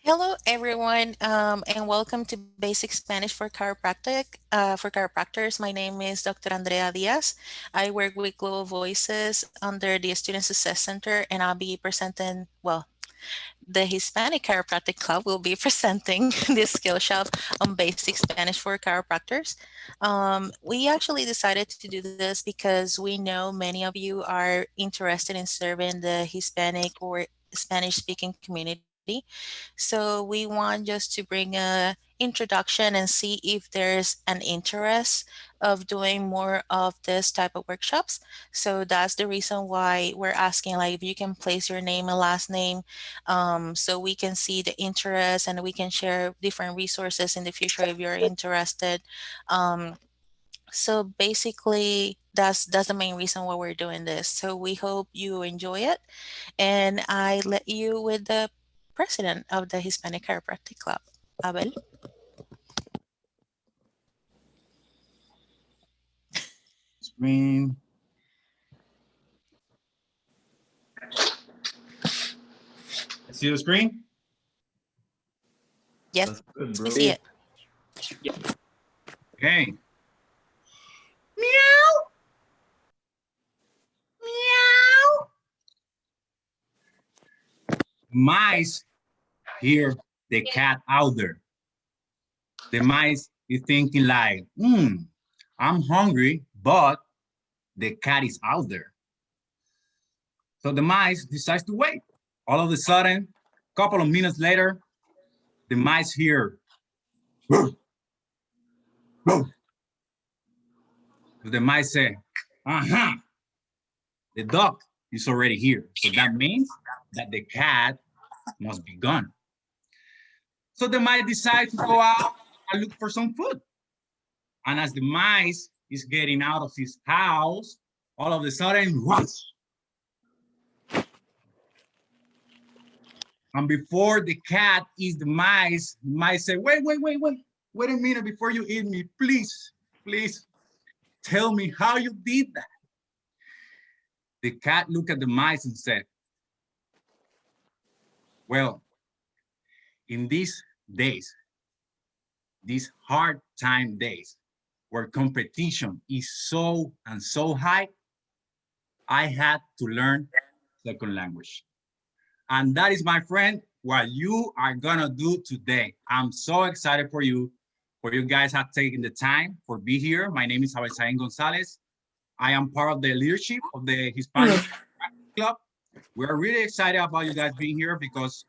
Hello, everyone, and welcome to Basic Spanish for chiropractors. My name is Dr. Andrea Diaz. I work with Global Voices under the Student Success Center, and I'll be presenting, the Hispanic Chiropractic Club will be presenting this Skillshop on Basic Spanish for chiropractors. We actually decided to do this because we know many of you are interested in serving the Hispanic or Spanish-speaking community. So we want just to bring a introduction and see if there's an interest of doing more of this type of workshops. So that's the reason why we're asking, like, if you can place your name and last name, so we can see the interest and we can share different resources in the future if you're interested. So basically, that's the main reason why we're doing this. So we hope you enjoy it, and I let you with the president of the Hispanic Chiropractic Club, Abel. Screen. See the screen? Yes, That's good, we bro. see it. Okay. Meow. Meow. Mice hear the cat out there. The mice is thinking like, I'm hungry, but the cat is out there. So the mice decides to wait. All of a sudden, a couple of minutes later, the mice hear, "Woof, woof." So the mice say, the dog is already here. So that means that the cat must be gone. So the mice decide to go out and look for some food. And as the mice is getting out of his house, all of a sudden, whoosh. And before the cat eats the mice say, wait a minute before you eat me, please tell me how you did that. The cat looked at the mice and said, well, in these days, these hard time days where competition is so and so high, I had to learn second language. And that is, my friend, what you are gonna do today. I'm so excited for you guys have taken the time for be here. My name is Abesain Gonzalez. I am part of the leadership of the Hispanic Club. We're really excited about you guys being here because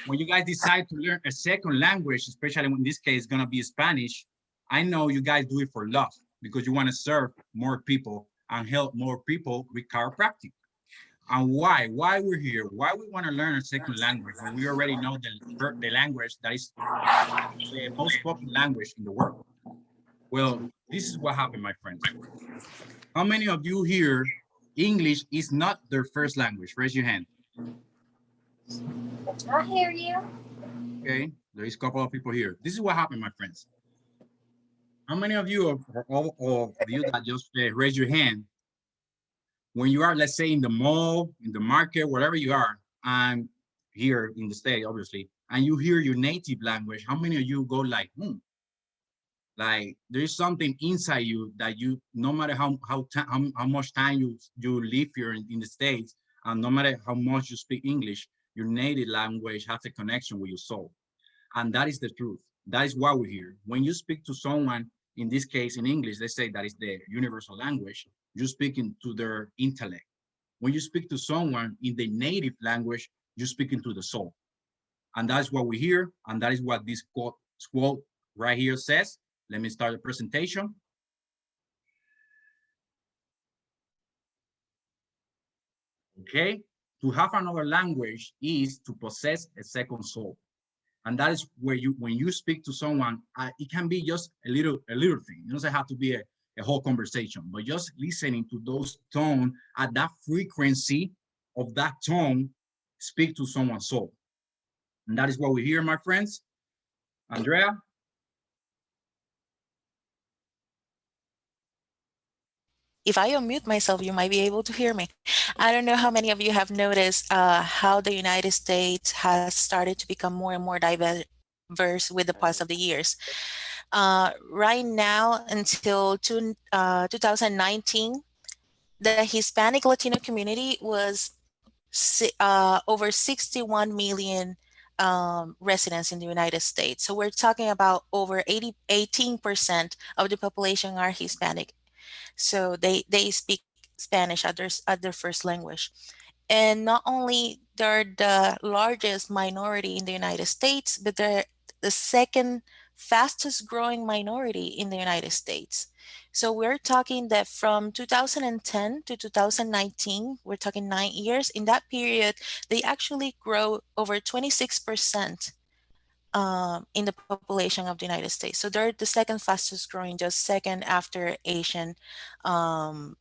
when you guys decide to learn a second language, especially in this case, it's gonna be Spanish, I know you guys do it for love because you wanna serve more people and help more people with chiropractic. And why? Why we're here? Why we wanna learn a second language when we already know the language that is the most popular language in the world? Well, this is what happened, my friends. How many of you here, English is not their first language? Raise your hand. I hear you. Okay, there is a couple of people here. This is what happened, my friends. How many of you, or all of you that just raise your hand, when you are, let's say, in the mall, in the market, wherever you are, and here in the state, obviously, and you hear your native language, how many of you go like, like there's something inside you that you, no matter how much time you live here in the States, and no matter how much you speak English, your native language has a connection with your soul. And that is the truth. That is why we're here. When you speak to someone, in this case in English, let's say that is the universal language, you're speaking to their intellect. When you speak to someone in the native language, you're speaking to the soul. And that's what we hear. And that is what this quote right here says. Let me start the presentation. Okay. To have another language is to possess a second soul. And that is where you, when you speak to someone, it can be just a little thing. It doesn't have to be a whole conversation, but just listening to those tone at that frequency of that tone, speak to someone's soul. And that is what we hear, my friends. Andrea? if I unmute myself, you might be able to hear me. I don't know how many of you have noticed how the United States has started to become more and more diverse with the past of the years. Right now, until 2019, the Hispanic Latino community was over 61 million residents in the United States. So we're talking about over 18% of the population are Hispanic. So they speak Spanish at their first language. And not only they're the largest minority in the United States, but they're the second fastest growing minority in the United States. So we're talking that from 2010 to 2019, we're talking 9 years. In that period, they actually grow over 26% in the population of the United States. So they're the second fastest growing, just second after Asian um,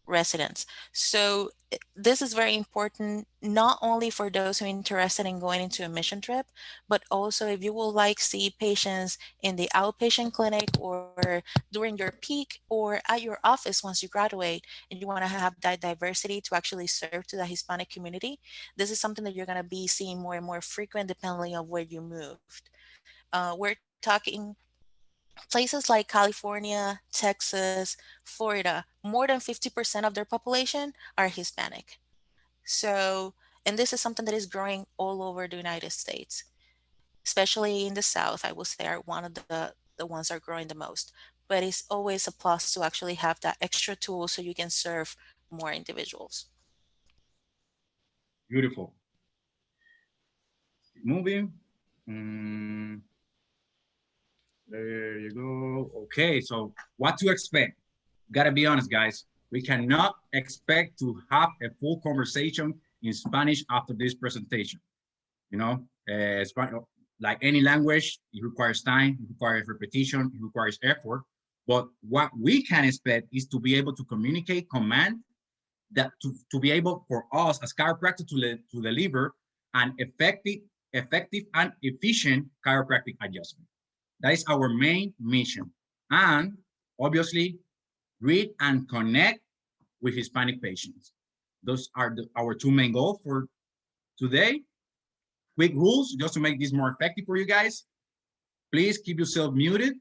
residents. So this is very important, not only for those who are interested in going into a mission trip, but also if you will like see patients in the outpatient clinic or during your peak or at your office once you graduate and you want to have that diversity to actually serve to the Hispanic community, this is something that you're going to be seeing more and more frequent depending on where you moved. We're talking places like California, Texas, Florida, more than 50% of their population are Hispanic. So, and this is something that is growing all over the United States, especially in the South, I will say are one of the ones that are growing the most. But it's always a plus to actually have that extra tool so you can serve more individuals. Beautiful. Moving. Mm, there you go. Okay, so what to expect? Gotta be honest, guys. We cannot expect to have a full conversation in Spanish after this presentation. You know, like any language, it requires time, it requires repetition, it requires effort. But what we can expect is to be able to communicate command that to be able for us as chiropractors to deliver an effective and efficient chiropractic adjustment. That is our main mission. And obviously, read and connect with Hispanic patients. Those are our two main goals for today. Quick rules just to make this more effective for you guys. Please keep yourself muted.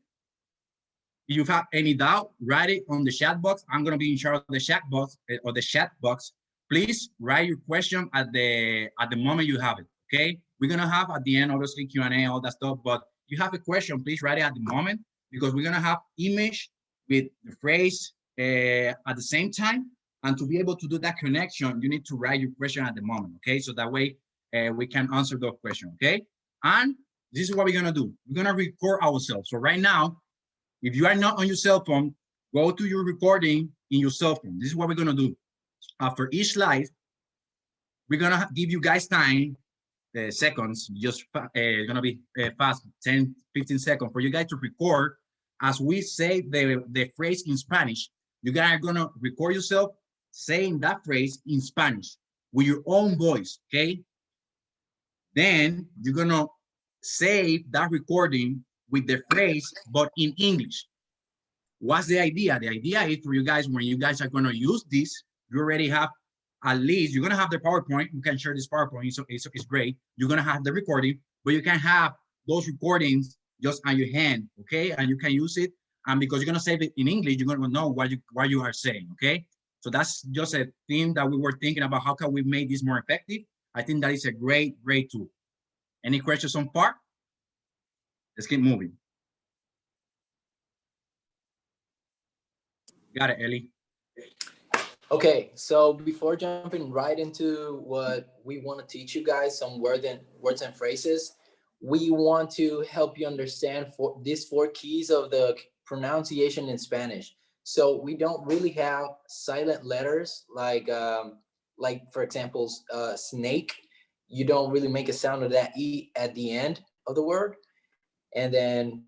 If you have any doubt, write it on the chat box. I'm going to be in charge of the chat box or the chat box. Please write your question at the moment you have it. Okay, we're going to have at the end obviously Q&A, all that stuff. But if you have a question, please write it at the moment because we're going to have image with the phrase at the same time. And to be able to do that connection, you need to write your question at the moment. Okay, so that way we can answer those questions. Okay, and this is what we're going to do. We're going to record ourselves. So right now, if you are not on your cell phone, go to your recording in your cell phone. This is what we're gonna do. After each slide, we're gonna give you guys time, seconds, just gonna be fast, 10, 15 seconds for you guys to record as we say the phrase in Spanish. You guys are gonna record yourself saying that phrase in Spanish with your own voice, okay? Then you're gonna save that recording with the phrase, but in English. What's the idea? The idea is for you guys, when you guys are gonna use this, you already have at least, you're gonna have the PowerPoint, you can share this PowerPoint, so it's great. You're gonna have the recording, but you can have those recordings just on your hand, okay? And you can use it, and because you're gonna save it in English, you're gonna know what you are saying, okay? So that's just a thing that we were thinking about, how can we make this more effective? I think that is a great tool. Any questions on part? Let's keep moving. Got it, Ellie. Okay, so before jumping right into what we want to teach you guys, some words and phrases, we want to help you understand these four keys of the pronunciation in Spanish. So we don't really have silent letters like for example, snake. You don't really make a sound of that E at the end of the word. And then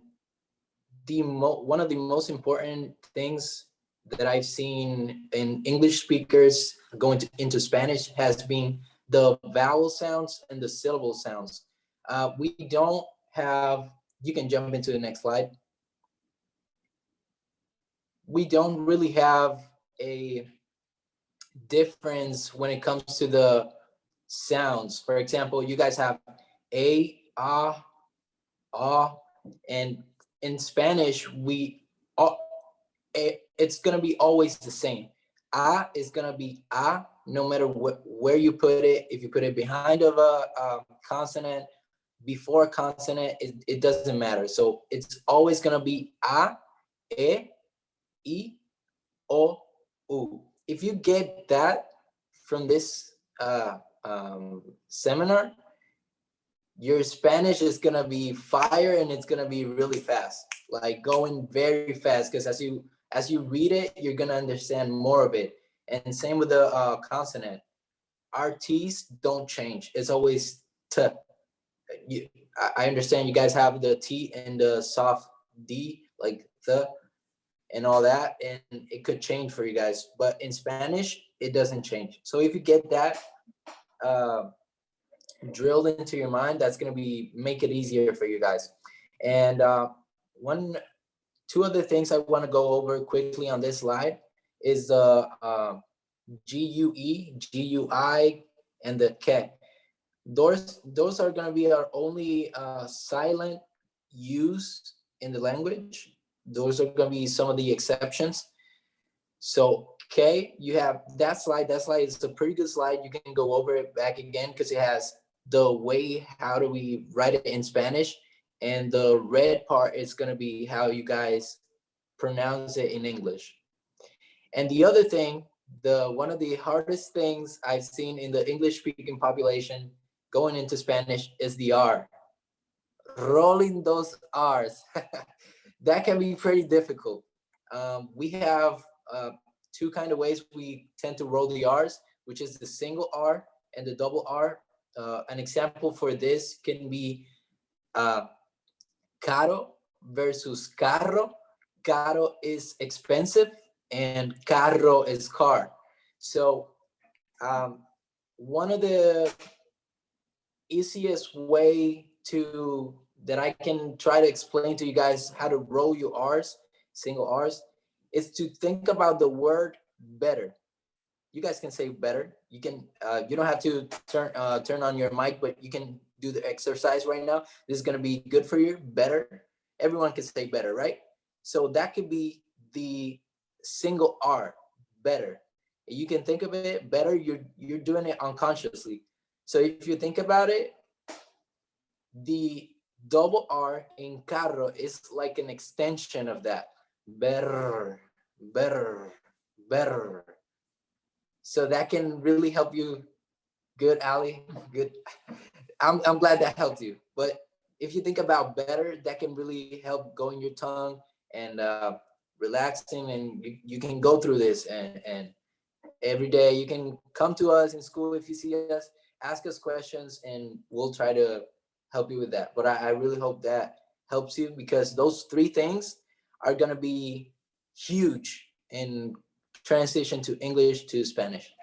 one of the most important things that I've seen in English speakers into Spanish has been the vowel sounds and the syllable sounds. We don't have, you can jump into the next slide. we don't really have a difference when it comes to the sounds. For example, you guys have a, ah, and in Spanish, it's gonna be always the same. A is gonna be a, no matter where you put it. If you put it behind of a consonant, before a consonant, it doesn't matter. So it's always gonna be a, e, I, o, u. If you get that from this seminar, your Spanish is gonna be fire, and it's gonna be really fast, like going very fast. Because as you read it, you're gonna understand more of it. And same with the consonant. Our T's don't change. It's always t. I understand you guys have the T and the soft D, like the and all that, and it could change for you guys. But in Spanish, it doesn't change. So if you get that uh, drilled into your mind, that's gonna be make it easier for you guys. And one, two other things I want to go over quickly on this slide is the GUE, GUI, and the K. Those are gonna be our only silent use in the language. Those are gonna be some of the exceptions. So K, you have that slide. That slide is a pretty good slide. You can go over it back again because it has the way how do we write it in Spanish, and the red part is gonna be how you guys pronounce it in English. And the other thing, the one of the hardest things I've seen in the English speaking population going into Spanish is the R. Rolling those R's. That can be pretty difficult. We have two kind of ways we tend to roll the R's, which is the single R and the double R. An example for this can be uh, caro versus carro. Caro is expensive and carro is car. So one of the easiest way to that I can try to explain to you guys how to roll your R's, single R's, is to think about the word better. You guys can say better. You can you don't have to turn on your mic, but you can do the exercise right now. This is gonna be good for you. Better. Everyone can say better, right? So that could be the single R, better. You can think of it better. You're doing it unconsciously. So if you think about it, the double R in carro is like an extension of that. Better, better, better. So that can really help you. Good, Ali. Good. I'm glad that helped you. But if you think about better, that can really help going your tongue and relaxing, and you can go through this and every day you can come to us in school if you see us, ask us questions, and we'll try to help you with that. But I really hope that helps you, because those three things are going to be huge in transition to English to Spanish.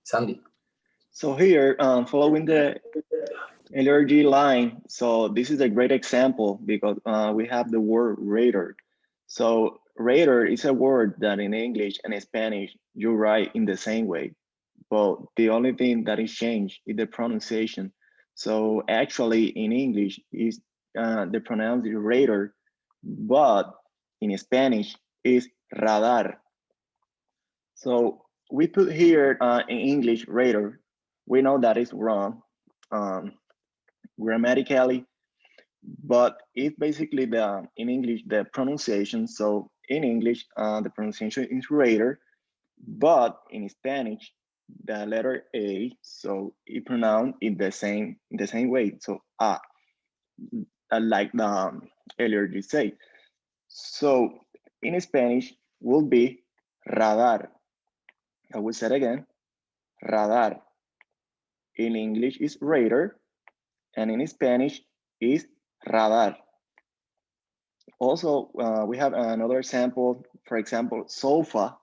Sandy. So here, following the LRG line, so this is a great example because we have the word radar. So radar is a word that in English and Spanish, you write in the same way, but the only thing that is changed is the pronunciation. So actually in English is the pronounce radar, but in Spanish is radar. So we put here in English radar. We know that is wrong grammatically, but it's basically the in English the pronunciation. So in English the pronunciation is radar, but in Spanish the letter A, so it pronounced in the same way. So like the earlier you say. So in Spanish will be radar. I will say it again, radar. In English is radar, and in Spanish is radar. Also, we have another example. For example, sofa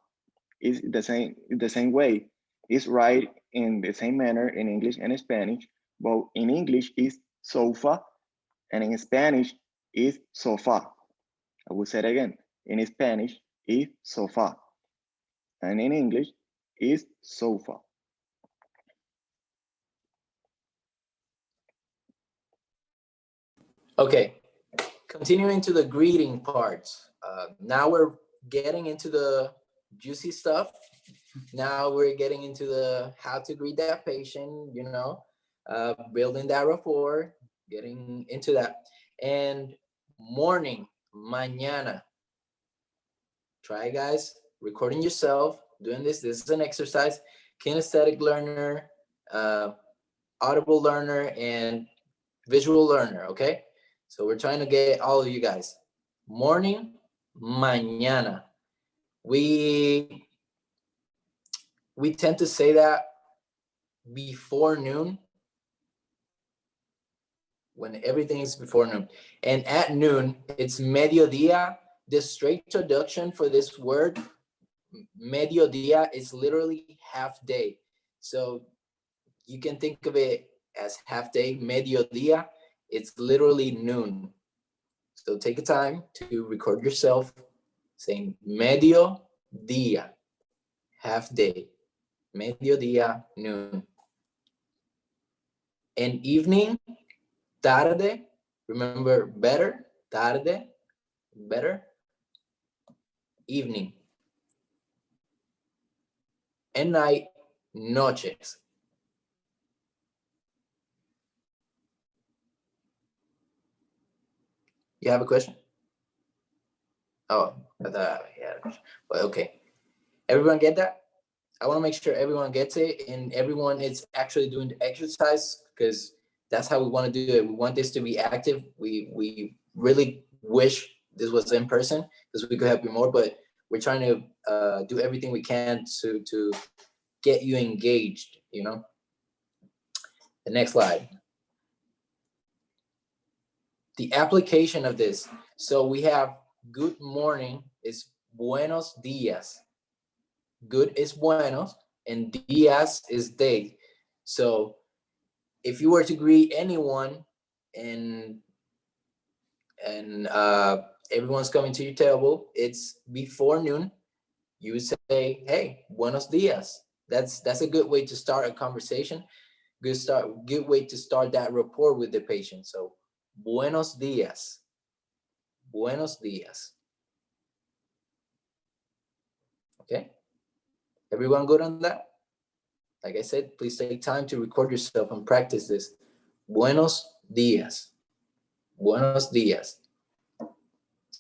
is the same way. It's right in the same manner in English and Spanish, but in English is sofa, and in Spanish is sofa. I will say it again. In Spanish, is sofá. And in English, is sofa. Okay, continuing to the greeting parts. Now we're getting into the juicy stuff. Now we're getting into the how to greet that patient, you know, building that rapport, getting into that. And morning, mañana. Try, guys, recording yourself, doing this. This is an exercise. Kinesthetic learner, uh, audible learner, and visual learner, okay? So we're trying to get all of you guys. Morning, mañana. We tend to say that before noon, when everything is before noon. And at noon, it's mediodía. The straight traduction for this word, mediodía, is literally half day. So you can think of it as half day, mediodía. It's literally noon. So take a time to record yourself saying mediodía, half day, mediodía, noon. And evening, tarde, remember better, tarde, better, evening. And night, noches. You have a question? Oh, I thought I had a question. But okay. Everyone get that? I want to make sure everyone gets it and everyone is actually doing the exercise, because that's how we want to do it. We want this to be active. We really wish this was in person because we could help you more, but we're trying to do everything we can to get you engaged, you know? The next slide. The application of this. So we have good morning is buenos días. Good is buenos and días is day. So if you were to greet anyone and everyone's coming to your table, it's before noon, you would say, hey, buenos días. That's a good way to start a conversation. Good way to start that rapport with the patient. So buenos días. Buenos días. Okay. Everyone good on that? Like I said, please take time to record yourself and practice this. Buenos días. Buenos días.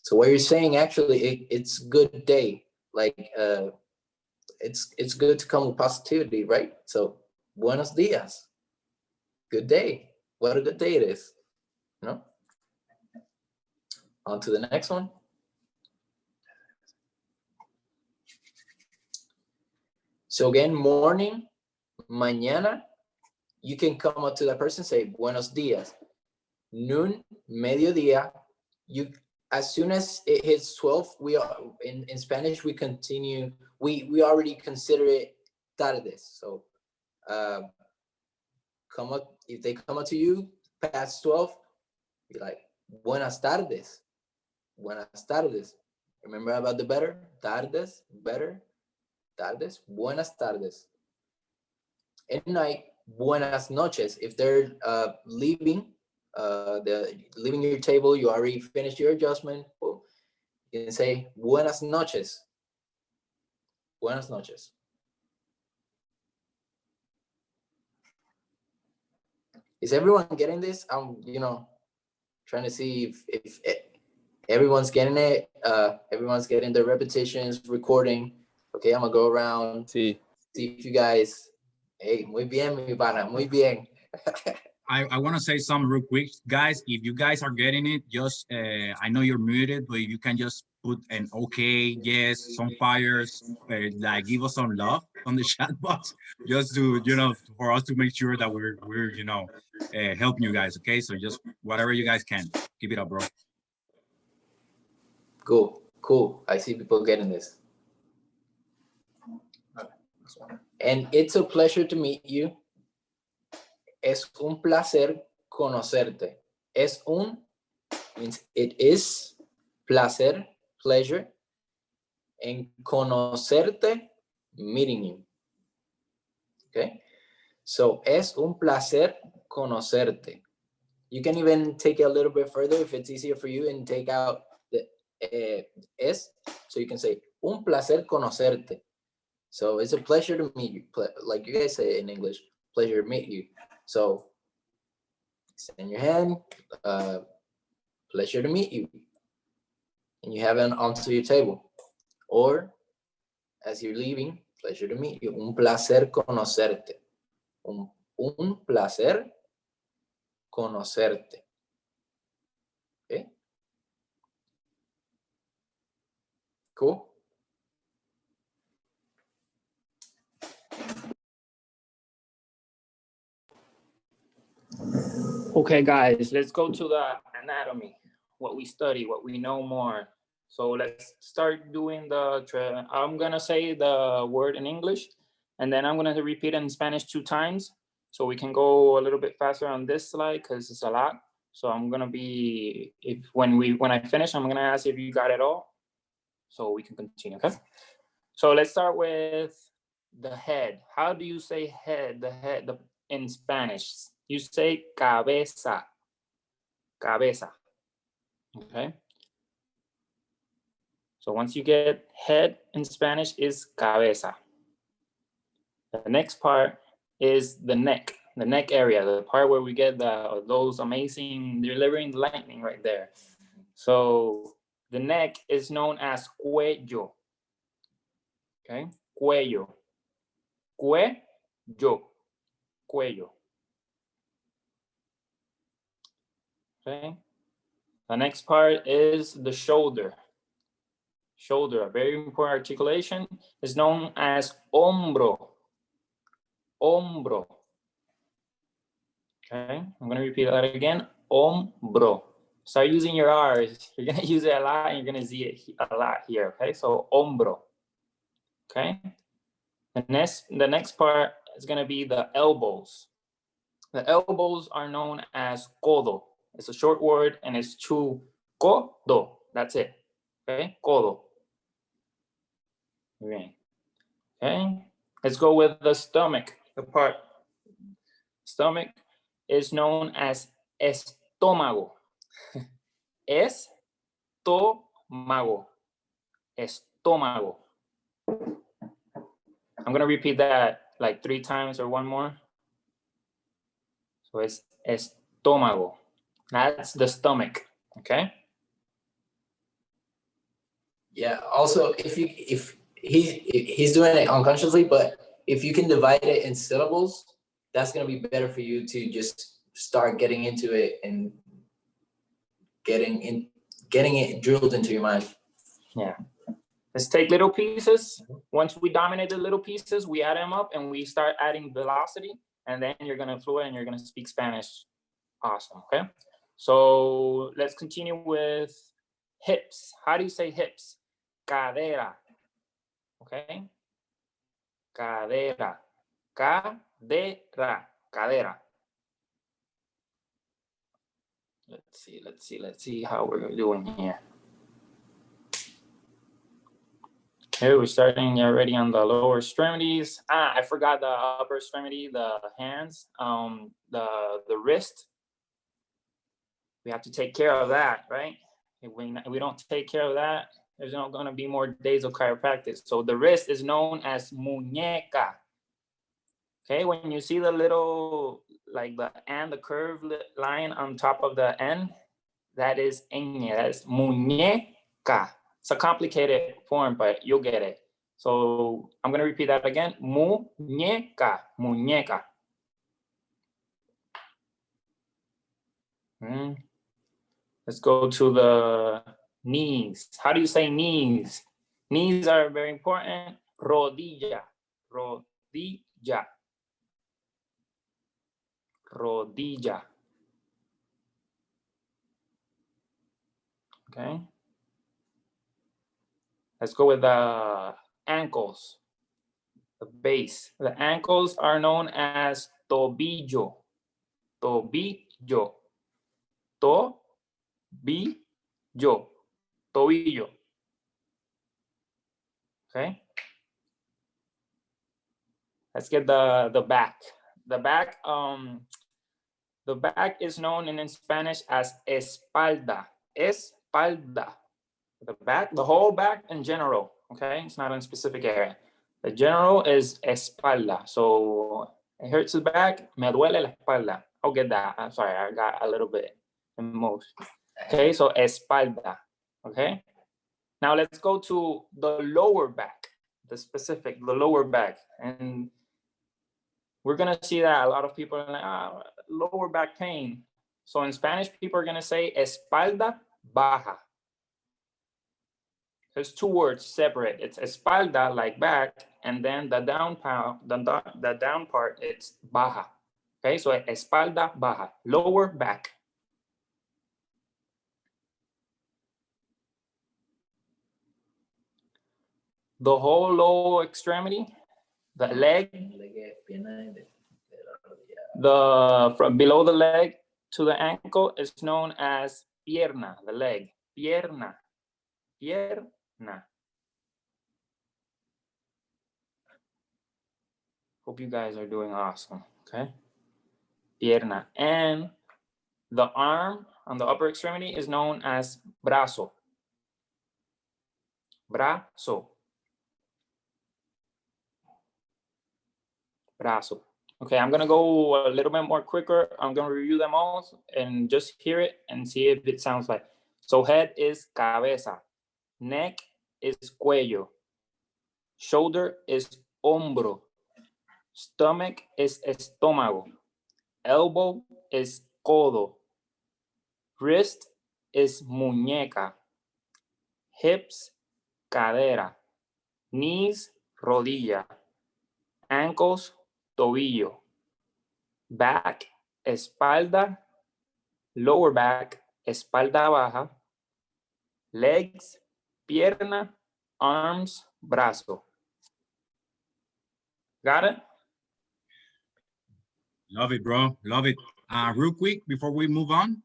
So what you're saying, actually, it's good day. Like it's good to come with positivity, right? So buenos días. Good day. What a good day it is. You know? On to the next one. So again, morning, mañana, you can come up to that person, say buenos días. Noon, mediodía, you, as soon as it hits 12, we are in Spanish, we continue, we already consider it tardes. So come up, if they come up to you past 12, be like, buenas tardes. Buenas tardes. Remember about the better? Tardes, better. Tardes, buenas tardes. At night, buenas noches. If they're leaving your table, you already finished your adjustment, you can say buenas noches. Buenas noches. Is everyone getting this? I'm, trying to see if everyone's getting it. Everyone's getting the repetitions, recording. Okay, I'm gonna go around. Sí. See if you guys. Hey, muy bien, mi pana, muy bien. I want to say something real quick, guys. If you guys are getting it, just I know you're muted, but if you can just put an okay, yes, some fires, like give us some love on the chat box, just to for us to make sure that we're helping you guys. Okay, so just whatever you guys can, keep it up, bro. Cool. I see people getting this. And it's a pleasure to meet you. Es un placer conocerte. Means it is, placer, pleasure, and conocerte, meeting you. Okay, so es un placer conocerte. You can even take it a little bit further if it's easier for you and take out the es, so you can say un placer conocerte. So it's a pleasure to meet you, like you guys say in English, pleasure to meet you. So extend your hand, pleasure to meet you, and you have it onto your table. Or as you're leaving, pleasure to meet you, un placer conocerte. Un placer conocerte. Okay. Cool. Okay, guys, let's go to the anatomy, what we study, what we know more. So let's start doing I'm gonna say the word in English, and then I'm gonna repeat it in Spanish 2 times, so we can go a little bit faster on this slide because it's a lot. So I'm gonna be, when I finish, I'm gonna ask if you got it all, so we can continue, okay? So let's start with the head. How do you say head, in Spanish? You say cabeza, cabeza, okay? So once you get head in Spanish is cabeza. The next part is the neck area, the part where we get those amazing, delivering lightning right there. So the neck is known as cuello, okay? Cuello, cuello, cuello. Okay. The next part is the shoulder. Shoulder, a very important articulation, is known as hombro. Hombro. Okay, I'm gonna repeat that again. Hombro. Start using your R's. You're gonna use it a lot and you're gonna see it a lot here, okay? So hombro. Okay. The next part is gonna be the elbows. The elbows are known as codo. It's a short word and it's to codo. That's it. Okay, codo. Okay, let's go with the stomach. The part stomach is known as estómago. Estómago. Estómago. I'm gonna repeat that like 3 times or one more. So it's estómago. That's the stomach. Okay. Yeah. Also, if he's doing it unconsciously, but if you can divide it in syllables, that's gonna be better for you to just start getting into it and getting it drilled into your mind. Yeah. Let's take little pieces. Once we dominate the little pieces, we add them up and we start adding velocity, and then you're gonna fluent and you're gonna speak Spanish. Awesome. Okay. So let's continue with hips. How do you say hips? Cadera. Okay. Cadera. Cadera. Cadera. Let's see how we're doing here. Okay, we're starting already on the lower extremities. I forgot the upper extremity, the hands, the wrist. We have to take care of that, right? If we don't take care of that, there's not going to be more days of chiropractic. So the wrist is known as muñeca. Okay, when you see the little, like the curved line on top of the end, that is ñ, that is muñeca. It's a complicated form, but you'll get it. So I'm going to repeat that again. Muñeca, muñeca. Let's go to the knees. How do you say knees? Knees are very important. Rodilla, rodilla, rodilla. Okay. Let's go with the ankles, the base. The ankles are known as tobillo, tobillo, tobillo. tobillo. Okay. Let's get the back. The back is known in Spanish as espalda. Espalda. The back, the whole back in general. Okay, it's not in a specific area. The general is espalda. So it hurts the back. Me duele la espalda. I'll get that. I'm sorry, I got a little bit emotional. Okay, so espalda. Okay. Now let's go to the lower back, the lower back. And we're gonna see that a lot of people are like, lower back pain. So in Spanish, people are gonna say espalda baja. There's two words separate. It's espalda, like back, and then the down part, the down part, it's baja. Okay, so espalda baja, lower back. The whole lower extremity, the leg, from below the leg to the ankle is known as pierna, the leg, pierna, pierna. Hope you guys are doing awesome, okay? Pierna. And the arm on the upper extremity is known as brazo. Brazo. Brazo. Okay, I'm gonna go a little bit more quicker. I'm gonna review them all and just hear it and see if it sounds like. So head is cabeza. Neck is cuello. Shoulder is hombro. Stomach is estómago. Elbow is codo. Wrist is muñeca. Hips, cadera. Knees, rodilla. Ankles, tobillo. Back, espalda. Lower back, espalda baja. Legs, pierna. Arms, brazo. Got it? Love it, bro. Love it. Real quick, before we move on,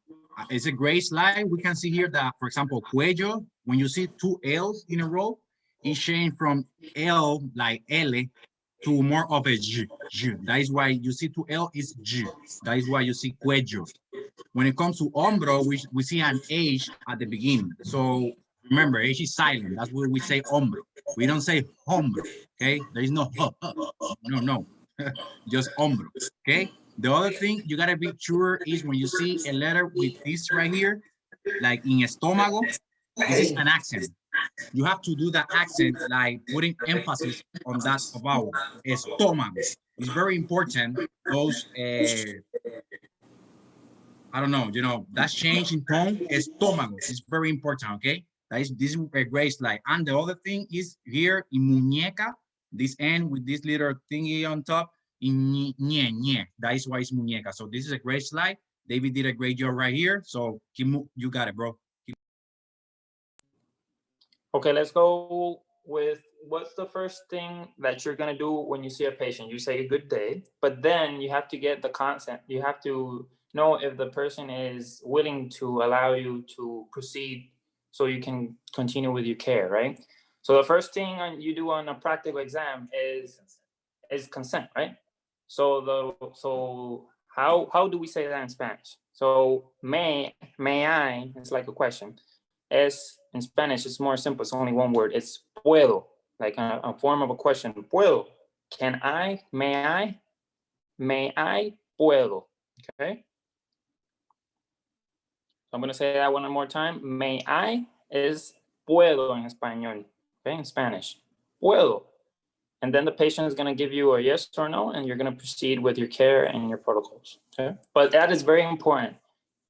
it's a great slide. We can see here that, for example, cuello, when you see two L's in a row, it changed from L, like L, to more of a J. That is why you see two L is J. That is why you see cuello. When it comes to hombro, we see an H at the beginning. So remember, H is silent. That's why we say hombro. We don't say hombro, okay? There is no no. Just hombro, okay? The other thing you gotta be sure is when you see a letter with this right here, like in estómago, this is an accent. You have to do that accent, like putting emphasis on that vowel, estómago. It's very important, those, I don't know, that change in tone, estómago, is very important, okay? This is a great slide. And the other thing is here in muñeca, this end with this little thingy on top, in ñe. That is why it's muñeca. So this is a great slide. David did a great job right here. So you got it, bro. Okay, let's go with what's the first thing that you're gonna do when you see a patient? You say a good day, but then you have to get the consent. You have to know if the person is willing to allow you to proceed so you can continue with your care, right? So the first thing you do on a practical exam is consent, right? So how do we say that in Spanish? So may I, it's like a question. Es in Spanish, it's more simple. It's only one word. It's puedo, like a form of a question. Puedo. Can I? May I? May I? Puedo. Okay. So I'm going to say that one more time. May I is puedo en español. Okay, in Spanish. Puedo. And then the patient is going to give you a yes or no, and you're going to proceed with your care and your protocols. Okay. But that is very important.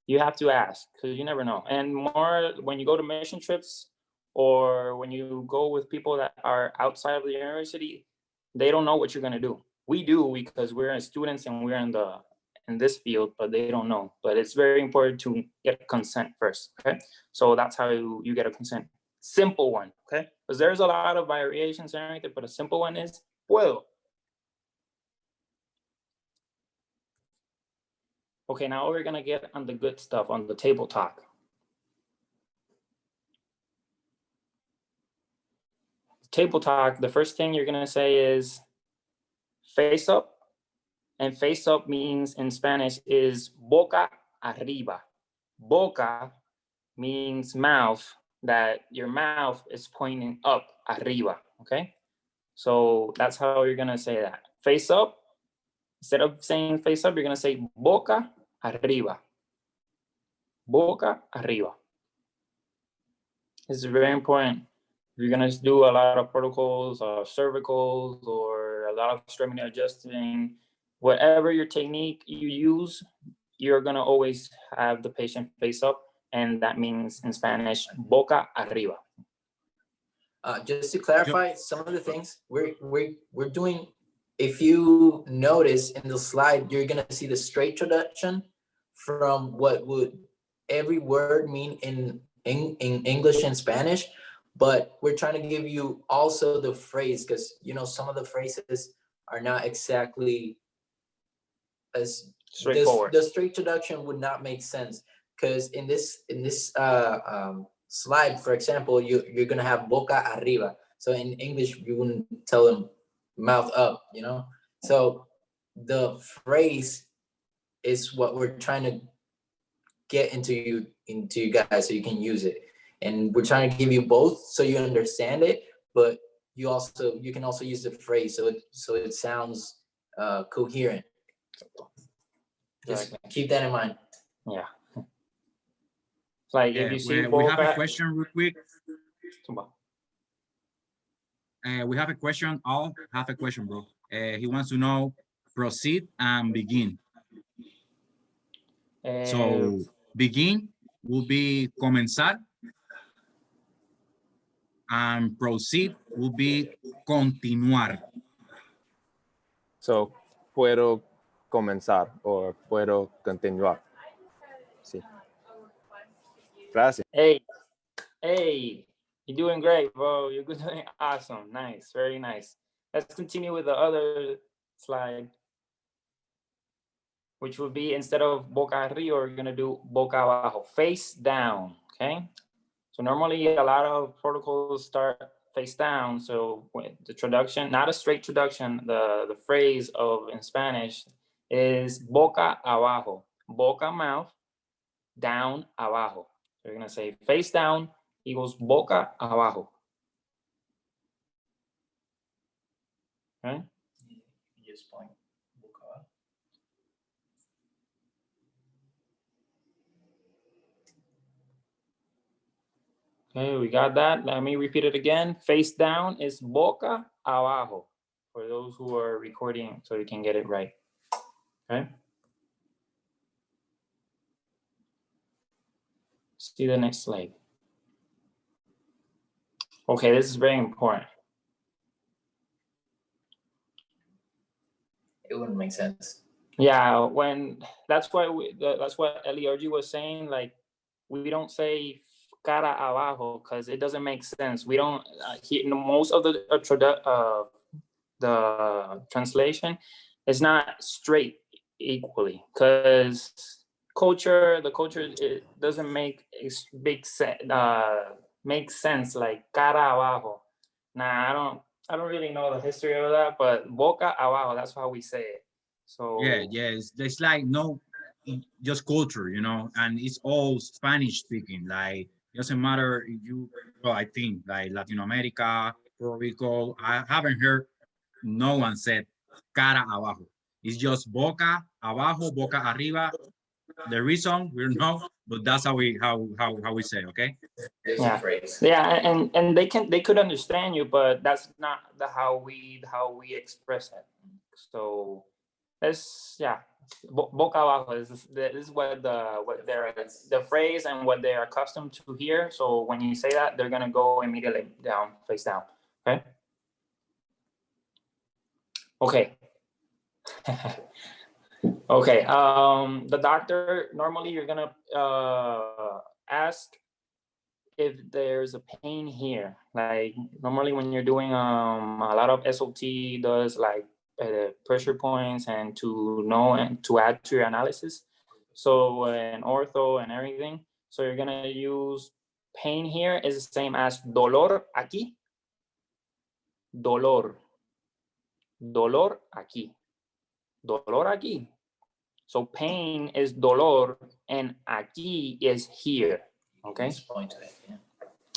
You have to ask because you never know. And more when you go to mission trips or when you go with people that are outside of the university, they don't know what you're going to do. We do because we're students and we're in this field, but they don't know. But it's very important to get consent first. Okay. So that's how you get a consent. Simple one. Okay. Because there's a lot of variations and everything, but a simple one is puedo. Okay, now we're gonna get on the good stuff, on the table talk. table talk, the first thing you're gonna say is face up. And face up means in Spanish is boca arriba. Boca means mouth, that your mouth is pointing up, arriba, okay? So that's how you're gonna say that. Face up, instead of saying face up, you're gonna say boca arriba. Boca arriba. This is very important. You're gonna do a lot of protocols, cervicals, or a lot of extremity adjusting. Whatever your technique you use, you're gonna always have the patient face up, and that means in Spanish, boca arriba. Just to clarify, some of the things we're doing, if you notice in the slide, you're gonna see the straight traduction from what would every word mean in English and Spanish, but we're trying to give you also the phrase, because you know some of the phrases are not exactly as Straightforward. The straight traduction would not make sense, because in this slide, for example, you're gonna have boca arriba. So in English, you wouldn't tell them mouth up, you know? So the phrase is what we're trying to get into you guys so you can use it. And we're trying to give you both so you understand it, but you can also use the phrase so it sounds coherent. Just keep that in mind. Yeah. Like if you see we have a question real quick. We have a question. I'll have a question, bro. He wants to know proceed and begin. So begin will be comenzar, and proceed will be continuar. So puedo comenzar o puedo continuar. Sí. Gracias. Hey, you're doing great, bro. You're doing awesome. Nice, very nice. Let's continue with the other slide, which would be instead of boca arriba, we're gonna do boca abajo, face down, okay? So normally a lot of protocols start face down. So the traduction, not a straight traduction, the phrase of in Spanish is boca abajo, boca mouth, down abajo. So you're gonna say face down equals boca abajo. Okay? Just point boca. Okay, we got that. Let me repeat it again. Face down is boca abajo for those who are recording so you can get it right. Okay. See the next slide. Okay, this is very important. It wouldn't make sense. Yeah, that's what Eliorgi was saying. Like, we don't say cara abajo because it doesn't make sense. We don't. Most of the translation is not straight equally because the culture it doesn't make big sense. Make sense like cara abajo. Nah, I don't really know the history of that, but boca abajo, that's how we say it. So yeah, it's like no, just culture, you know, and it's all Spanish speaking. Like it doesn't matter if you, well, I think like Latin America, Puerto Rico, I haven't heard no one said cara abajo. It's just boca abajo, boca arriba. The reason we don't know, but that's how we say, okay? Yeah, and they could understand you, but that's not how we express it. So it's boca abajo is what the phrase and what they're accustomed to hear. So when you say that, they're gonna go immediately down, face down. Okay. Okay. The doctor, normally you're gonna ask if there's a pain here. Like normally when you're doing a lot of SOT does like pressure points and to know and to add to your analysis. So and ortho and everything. So you're gonna use pain here is the same as dolor aquí. dolor. Dolor aquí. Dolor aquí. So pain is dolor and aquí is here. Okay. Just point to it, yeah.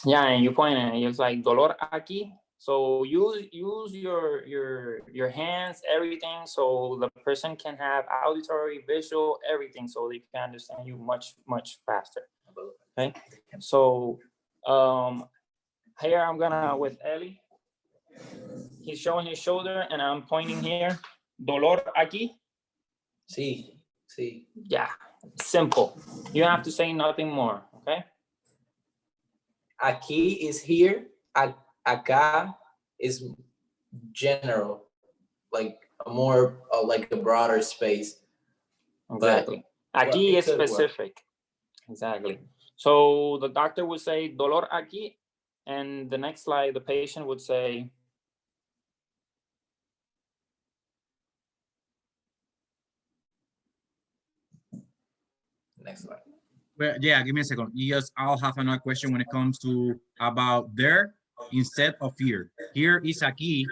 Yeah, and you point it. It's like dolor aquí. So use your hands, everything, so the person can have auditory, visual, everything, so they can understand you much faster. Okay. So here I'm gonna with Ellie. He's showing his shoulder, and I'm pointing here. Dolor aquí. Sí, sí. Yeah, simple. You have to say nothing more. Okay. Aquí is here. Acá is general, like a more like a broader space. Exactly. Aquí is specific. Exactly. So the doctor would say dolor aquí, and the next slide the patient would say Next slide. Well, yeah, give me a second. Yes, I'll have another question when it comes to about there instead of here. Here is aquí,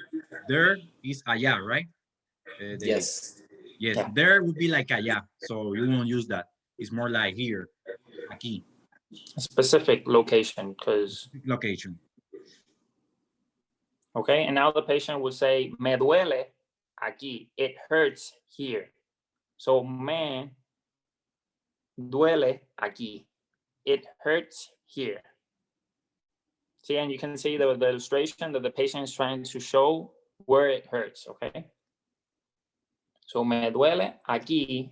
there is allá, right? Yes. Yes, Yeah. there would be like allá, so you won't use that. It's more like here, aquí, specific location, because location. okay, and now the patient would say me duele aquí, it hurts here. So me duele aquí, it hurts here. See, and you can see the illustration that the patient is trying to show where it hurts, okay? So me duele aquí,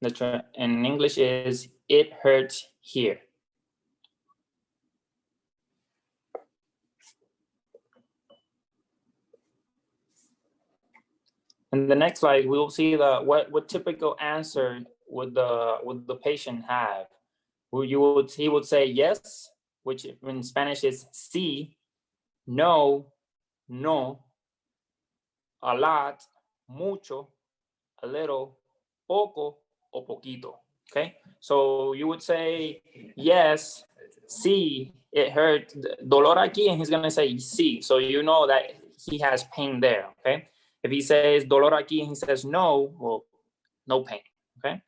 in English is it hurts here. In the next slide, we'll see what typical answer would the patient have. He would say yes, which in Spanish is sí, no, no, a lot, mucho, a little, poco, o poquito. Okay, so you would say yes, sí, it hurt, dolor aquí, and he's gonna say sí. So you know that he has pain there. Okay, if he says dolor aquí and he says no, well, no pain. Okay.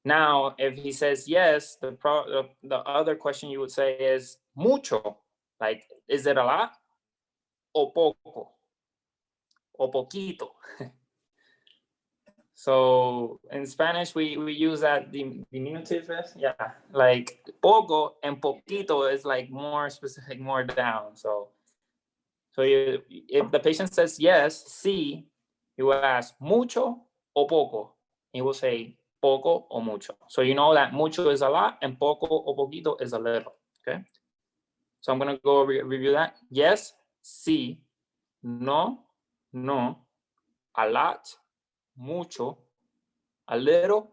Now, if he says yes, the other question you would say is mucho, like is it a lot, o poco, o poquito. So in Spanish, we use that diminutive, yeah, like poco and poquito is like more specific, more down. So if the patient says yes, sí, you will ask mucho o poco. He will say poco o mucho. So you know that mucho is a lot and poco o poquito is a little, okay? So I'm gonna go review that. Yes, sí, no, no, a lot, mucho, a little,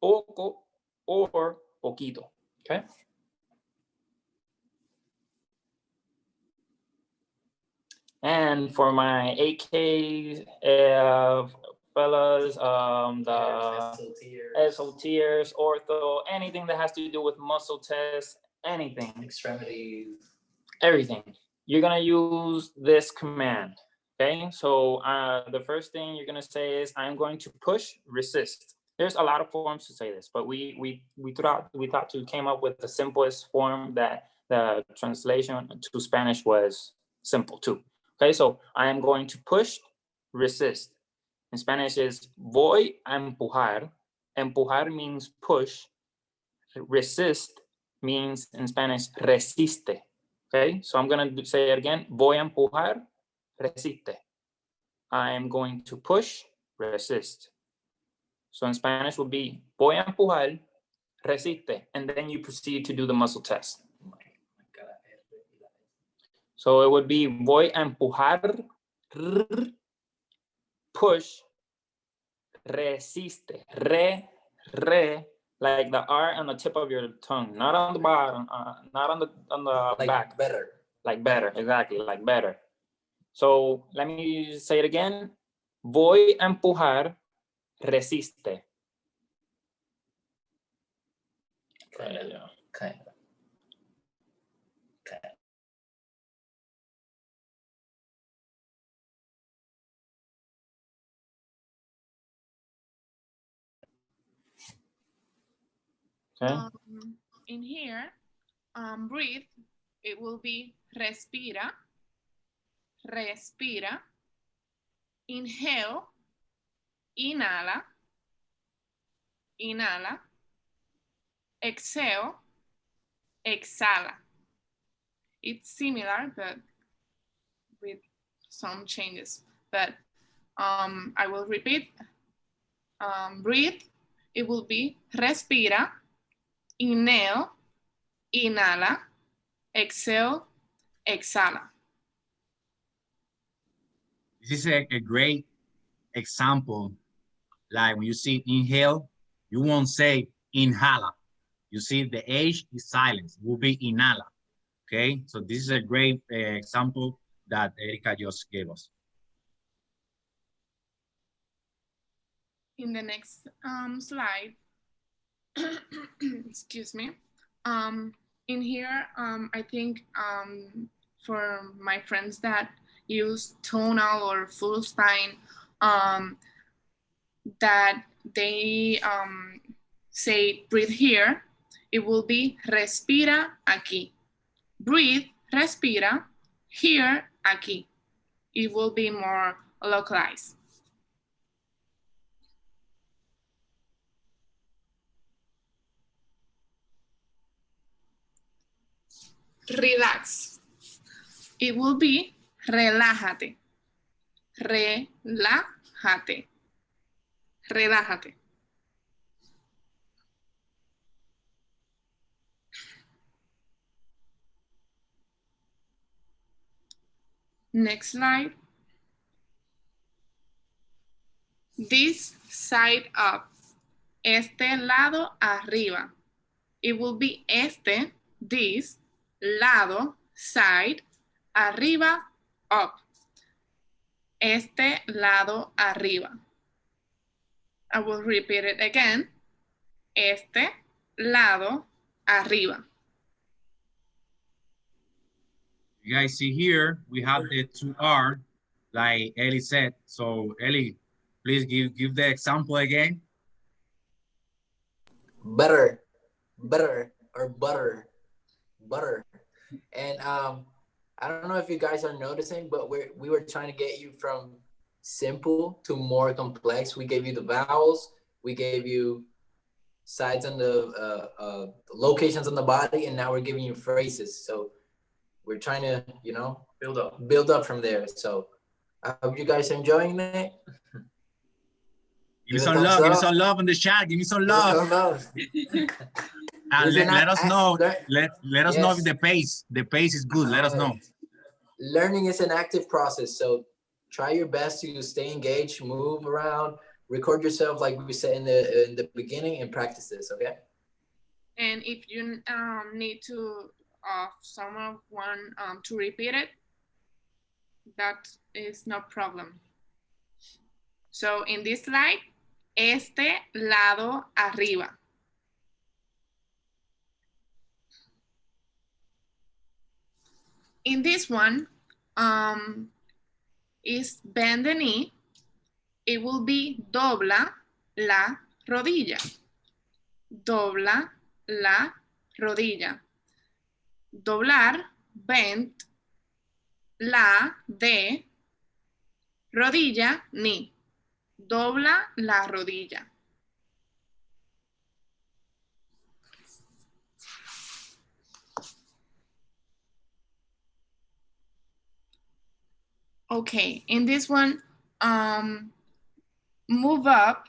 poco, or poquito, okay? And for my AK fellas, the SOTers, ortho, anything that has to do with muscle tests, anything, Extremities. everything, you're gonna use this command. Okay, so the first thing you're gonna say is I'm going to push, resist. There's a lot of forms to say this, but we thought to came up with the simplest form that the translation to Spanish was simple too. Okay, so I am going to push, resist. In Spanish is voy a empujar. Empujar means push. Resist means in Spanish resiste. Okay, so I'm gonna say it again. Voy a empujar, resiste. I am going to push, resist. So in Spanish would be voy a empujar, resiste, and then you proceed to do the muscle test. So it would be voy a empujar, push, resiste, re, like the R on the tip of your tongue, not on the bottom, not on the like back. Better. Like better, exactly, like better. So let me say it again. Voy a empujar, resiste. Kind of. Okay. In here, breathe, it will be respira, respira. Inhale, inhala, inhala. Exhale, exhala. It's similar, but with some changes. But I will repeat. Breathe, it will be respira, inhale, inhala, exhale, exhala. This is a great example. Like when you see inhale, you won't say inhala. You see the H is silent. It will be inhala. Okay, so this is a great example that Erica just gave us. In the next slide, excuse me. In here, I think for my friends that use tonal or full spine, that they say breathe here, it will be respira aquí. Breathe, respira, here, aquí. It will be more localized. Relax. It will be relájate. Relájate. Relájate. Next slide. This side up. Este lado arriba. It will be este, this, lado, side, arriba, up. Este lado arriba. I will repeat it again. Este lado arriba. You guys see here, we have the 2R, like Ellie said. So Ellie, please give the example again. Butter, butter, or butter, butter. And I don't know if you guys are noticing, but we were trying to get you from simple to more complex. We gave you the vowels, we gave you sides on the locations on the body, and now we're giving you phrases. So we're trying to, you know, build up from there. So I hope you guys are enjoying it. Give me some love. Give me some love in the chat. Give me some love. And let us know. Let us know if the pace is good. Let us know. Learning is an active process, so try your best to stay engaged, move around, record yourself like we said in the beginning, and practice this. Okay. And if you need to someone to repeat it, that is no problem. So in this slide, este lado arriba. In this one, is bend the knee. It will be dobla la rodilla. Dobla la rodilla. Doblar, bend, la, de, rodilla, knee. Dobla la rodilla. Okay, in this one, move up,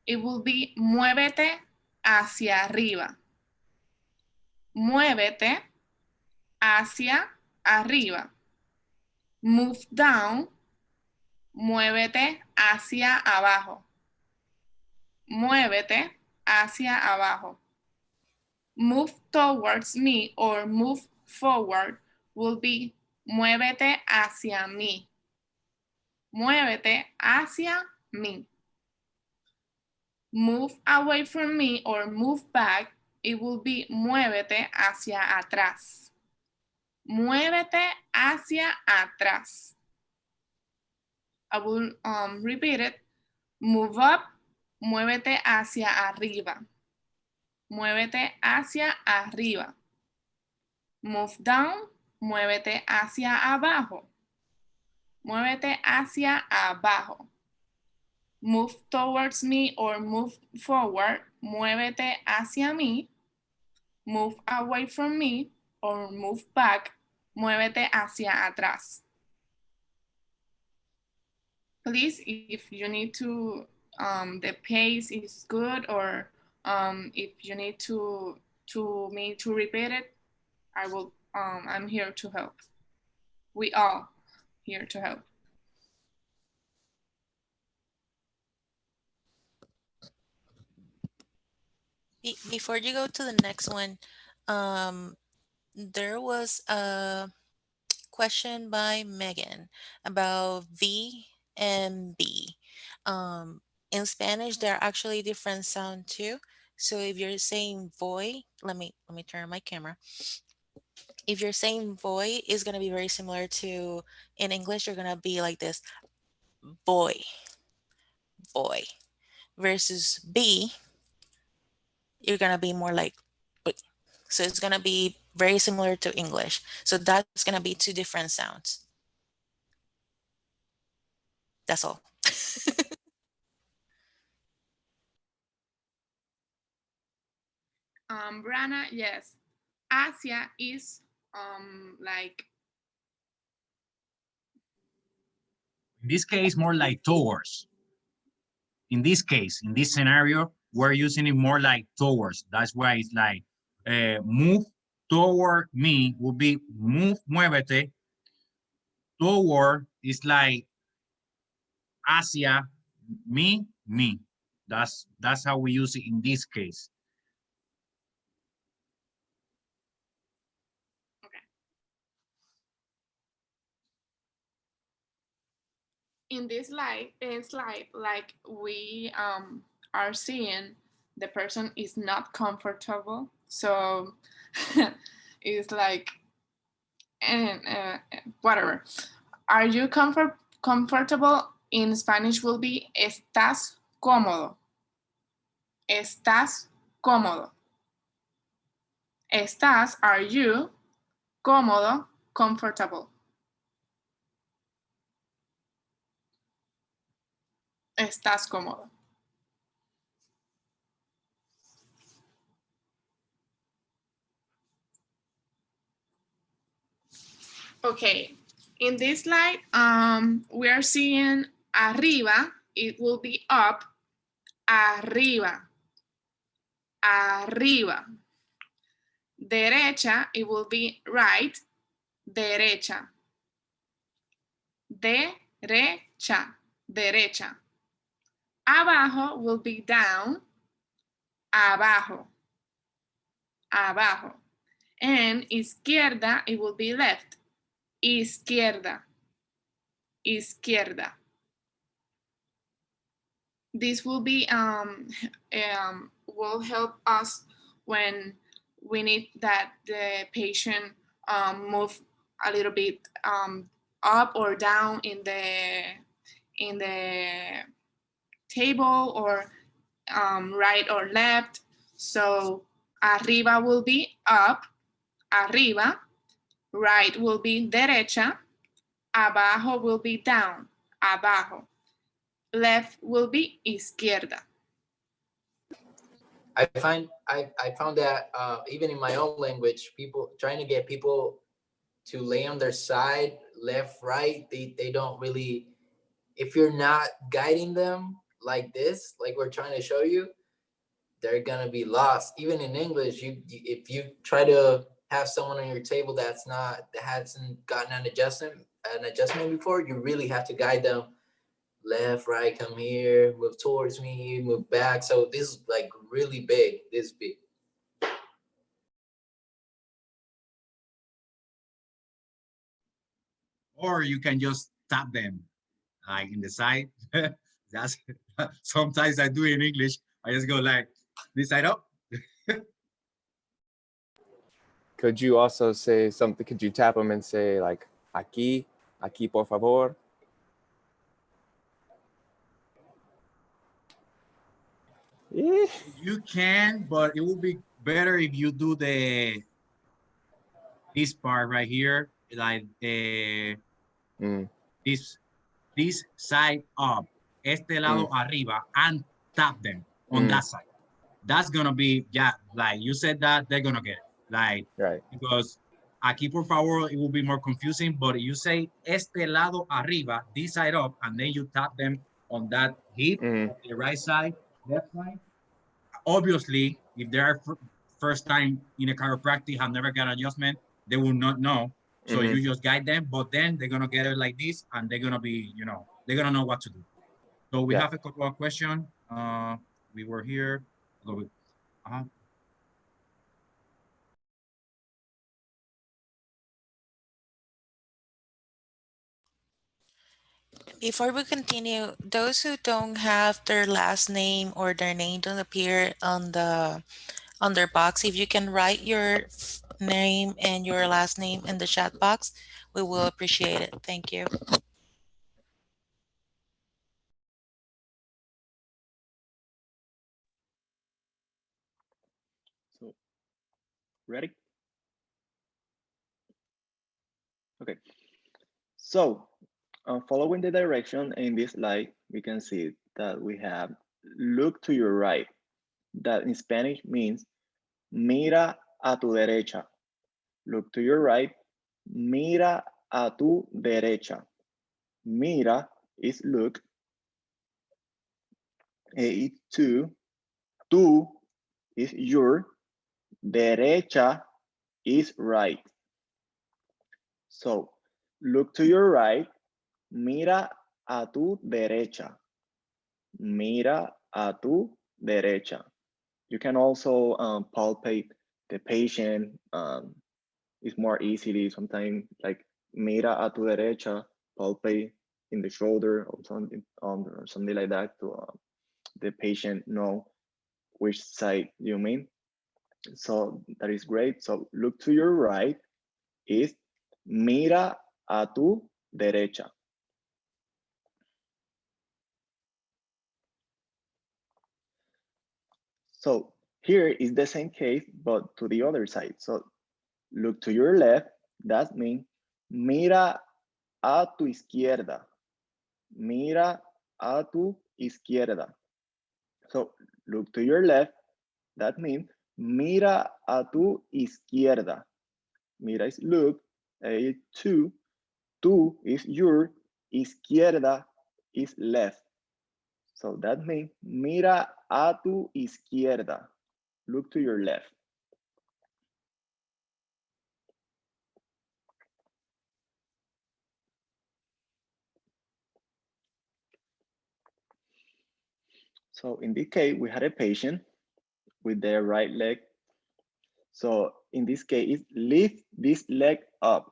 it will be muévete hacia arriba. Muévete hacia arriba. Move down, muévete hacia abajo. Muévete hacia abajo. Move towards me or move forward will be muévete hacia mí. Muévete hacia mí. Move away from me or move back, it will be muévete hacia atrás. Muévete hacia atrás. I will repeat it. Move up, muévete hacia arriba. muévete hacia arriba. Move down, muévete hacia abajo. Muévete hacia abajo. Move towards me or move forward, muévete hacia mí. Move away from me or move back, muévete hacia atrás. Please, if you need to, the pace is good, or if you need to me to repeat it, I will, I'm here to help. We all here to help. Before you go to the next one, there was a question by Megan about V and B. In Spanish, there are actually different sound too. So if you're saying voy, let me turn my camera. If you're saying voy, is gonna be very similar to in English. You're gonna be like this, boy, boy, versus B. You're gonna be more like, boy. So it's gonna be very similar to English. So that's gonna be two different sounds. That's all. Brana, yes. Asia is like, In this case, more like towards. In this case, in this scenario, we're using it more like towards. That's why it's like move toward me would be move, muévete. Toward is like hacia me, me. That's how we use it in this case. in this slide, like we are seeing, the person is not comfortable. So it's like, and whatever. Are you comfortable? In Spanish will be estás cómodo. Estás cómodo. Estás, are you, cómodo, comfortable. Estás cómodo. Okay, in this slide, we are seeing arriba, it will be up, arriba, arriba. Derecha, it will be right, derecha. Derecha, derecha. Abajo will be down, abajo, abajo. And izquierda, it will be left, izquierda, izquierda. This will be will help us when we need that the patient move a little bit up or down in the table, or right or left. So arriba will be up, arriba. Right will be derecha. Abajo will be down, abajo. Left will be izquierda. I found that even in my own language, people trying to get people to lay on their side, left, right, they don't really, if you're not guiding them like this, like we're trying to show you, they're gonna be lost. Even in English, if you try to have someone on your table that hasn't gotten an adjustment before, you really have to guide them. Left, right, come here, move towards me, move back. So this is like really big, this big. Or you can just tap them like in the side. That's sometimes I do in English. I just go like this side up. Could you also say something? Could you tap them and say like aquí, aquí por favor? Yeah. You can, but it would be better if you do this part right here, like Mm. this this side up, este lado Mm. arriba, and tap them on Mm. that side. That's gonna be, yeah, like you said that they're gonna get it. Like, Right. because aquí por favor it will be more confusing, but you say este lado arriba, this side up, and then you tap them on that hip, Mm. on the right side, left side. Obviously, if they are first time in a chiropractic, have never got adjustment, they will not know. So Mm-hmm. you just guide them, but then they're gonna get it like this, and they're gonna be, they're gonna know what to do. So we Yeah. have a couple of questions. We were here. Uh, Before we continue, those who don't have their last name or their name don't appear on their box, if you can write your name and your last name in the chat box, we will appreciate it. Thank you. So ready? Okay. So following the direction in this slide, we can see that we have look to your right. That in Spanish means mira a tu derecha. Look to your right. Mira a tu derecha. Mira is look. It's to. Tu is your. Derecha is right. So look to your right. Mira a tu derecha. Mira a tu derecha. You can also palpate the patient. It's more easily sometimes like mira a tu derecha, palpate in the shoulder or something like that to the patient know which side you mean. So that is great. So look to your right is mira a tu derecha. So here is the same case, but to the other side. So look to your left. That means mira a tu izquierda. Mira a tu izquierda. So look to your left. That means mira a tu izquierda. Mira is look. Tu. Tu is your. Izquierda is left. So that means mira a tu izquierda. Look to your left. So in this case, we had a patient with their right leg. So in this case, lift this leg up.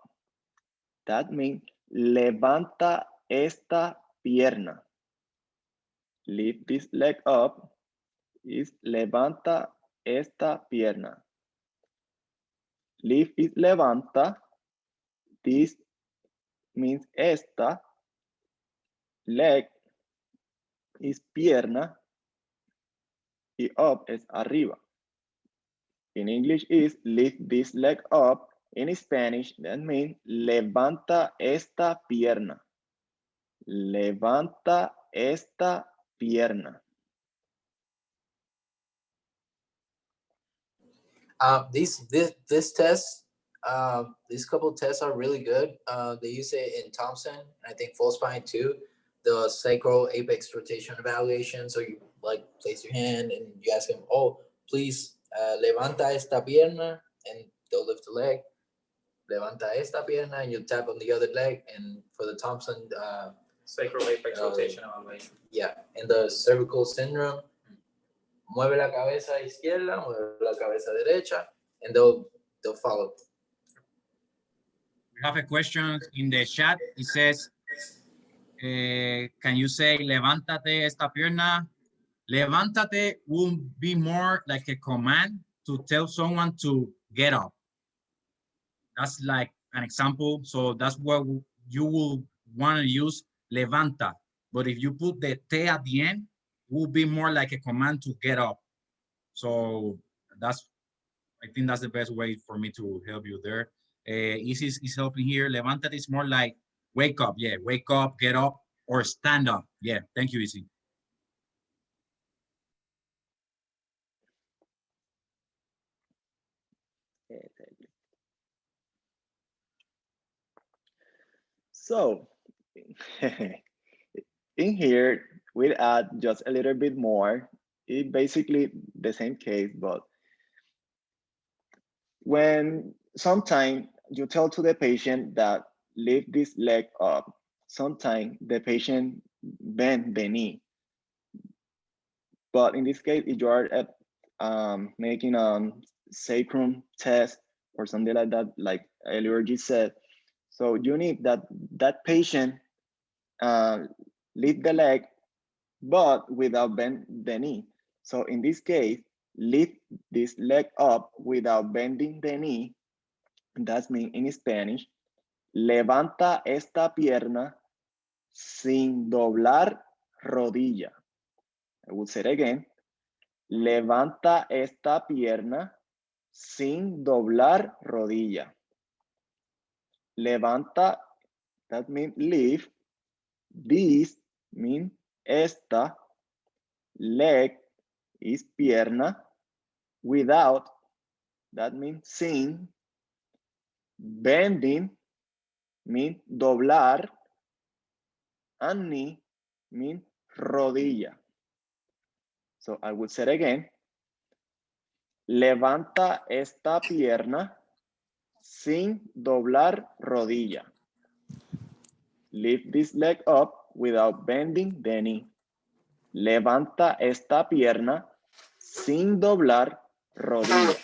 That means levanta esta pierna. Lift this leg up is levanta esta pierna. Lift is levanta. This means esta. Leg is pierna. Y up is arriba. In English is lift this leg up. In Spanish, that means levanta esta pierna. Levanta esta pierna. This test, these couple tests are really good. They use it in Thompson, I think full spine too. The sacral apex rotation evaluation. So you like place your hand and you ask them, oh, please levanta esta pierna, and they'll lift the leg. Levanta esta pierna, and you tap on the other leg. And for the Thompson, Sacral apex rotation evaluation. yeah, and the cervical syndrome, mueve la cabeza izquierda, mueve la cabeza derecha, and they'll follow. we have a question in the chat. It says, can you say levántate esta pierna? Levántate will be more like a command to tell someone to get up. That's like an example. So that's what you will want to use levanta. But if you put the T at the end, will be more like a command to get up. So I think that's the best way for me to help you there. Easy is helping here. Levántate is more like wake up. Yeah, wake up, get up, or stand up. Yeah, thank you, Easy. So in here, we'll add just a little bit more. It basically the same case, but when sometimes you tell to the patient that lift this leg up, sometimes the patient bend the knee. But in this case, if you are making a sacrum test or something like that, like Eliorgi said, so you need that patient uh, lift the leg, but without bend the knee. So in this case, lift this leg up without bending the knee. That means in Spanish, levanta esta pierna sin doblar rodilla. I will say it again. Levanta esta pierna sin doblar rodilla. Levanta, that means lift. This means esta. Leg is pierna. Without, that means sin. Bending means doblar. And knee means rodilla. So I will say it again. Levanta esta pierna sin doblar rodilla. Lift this leg up without bending the knee. Levanta esta pierna sin doblar rodilla.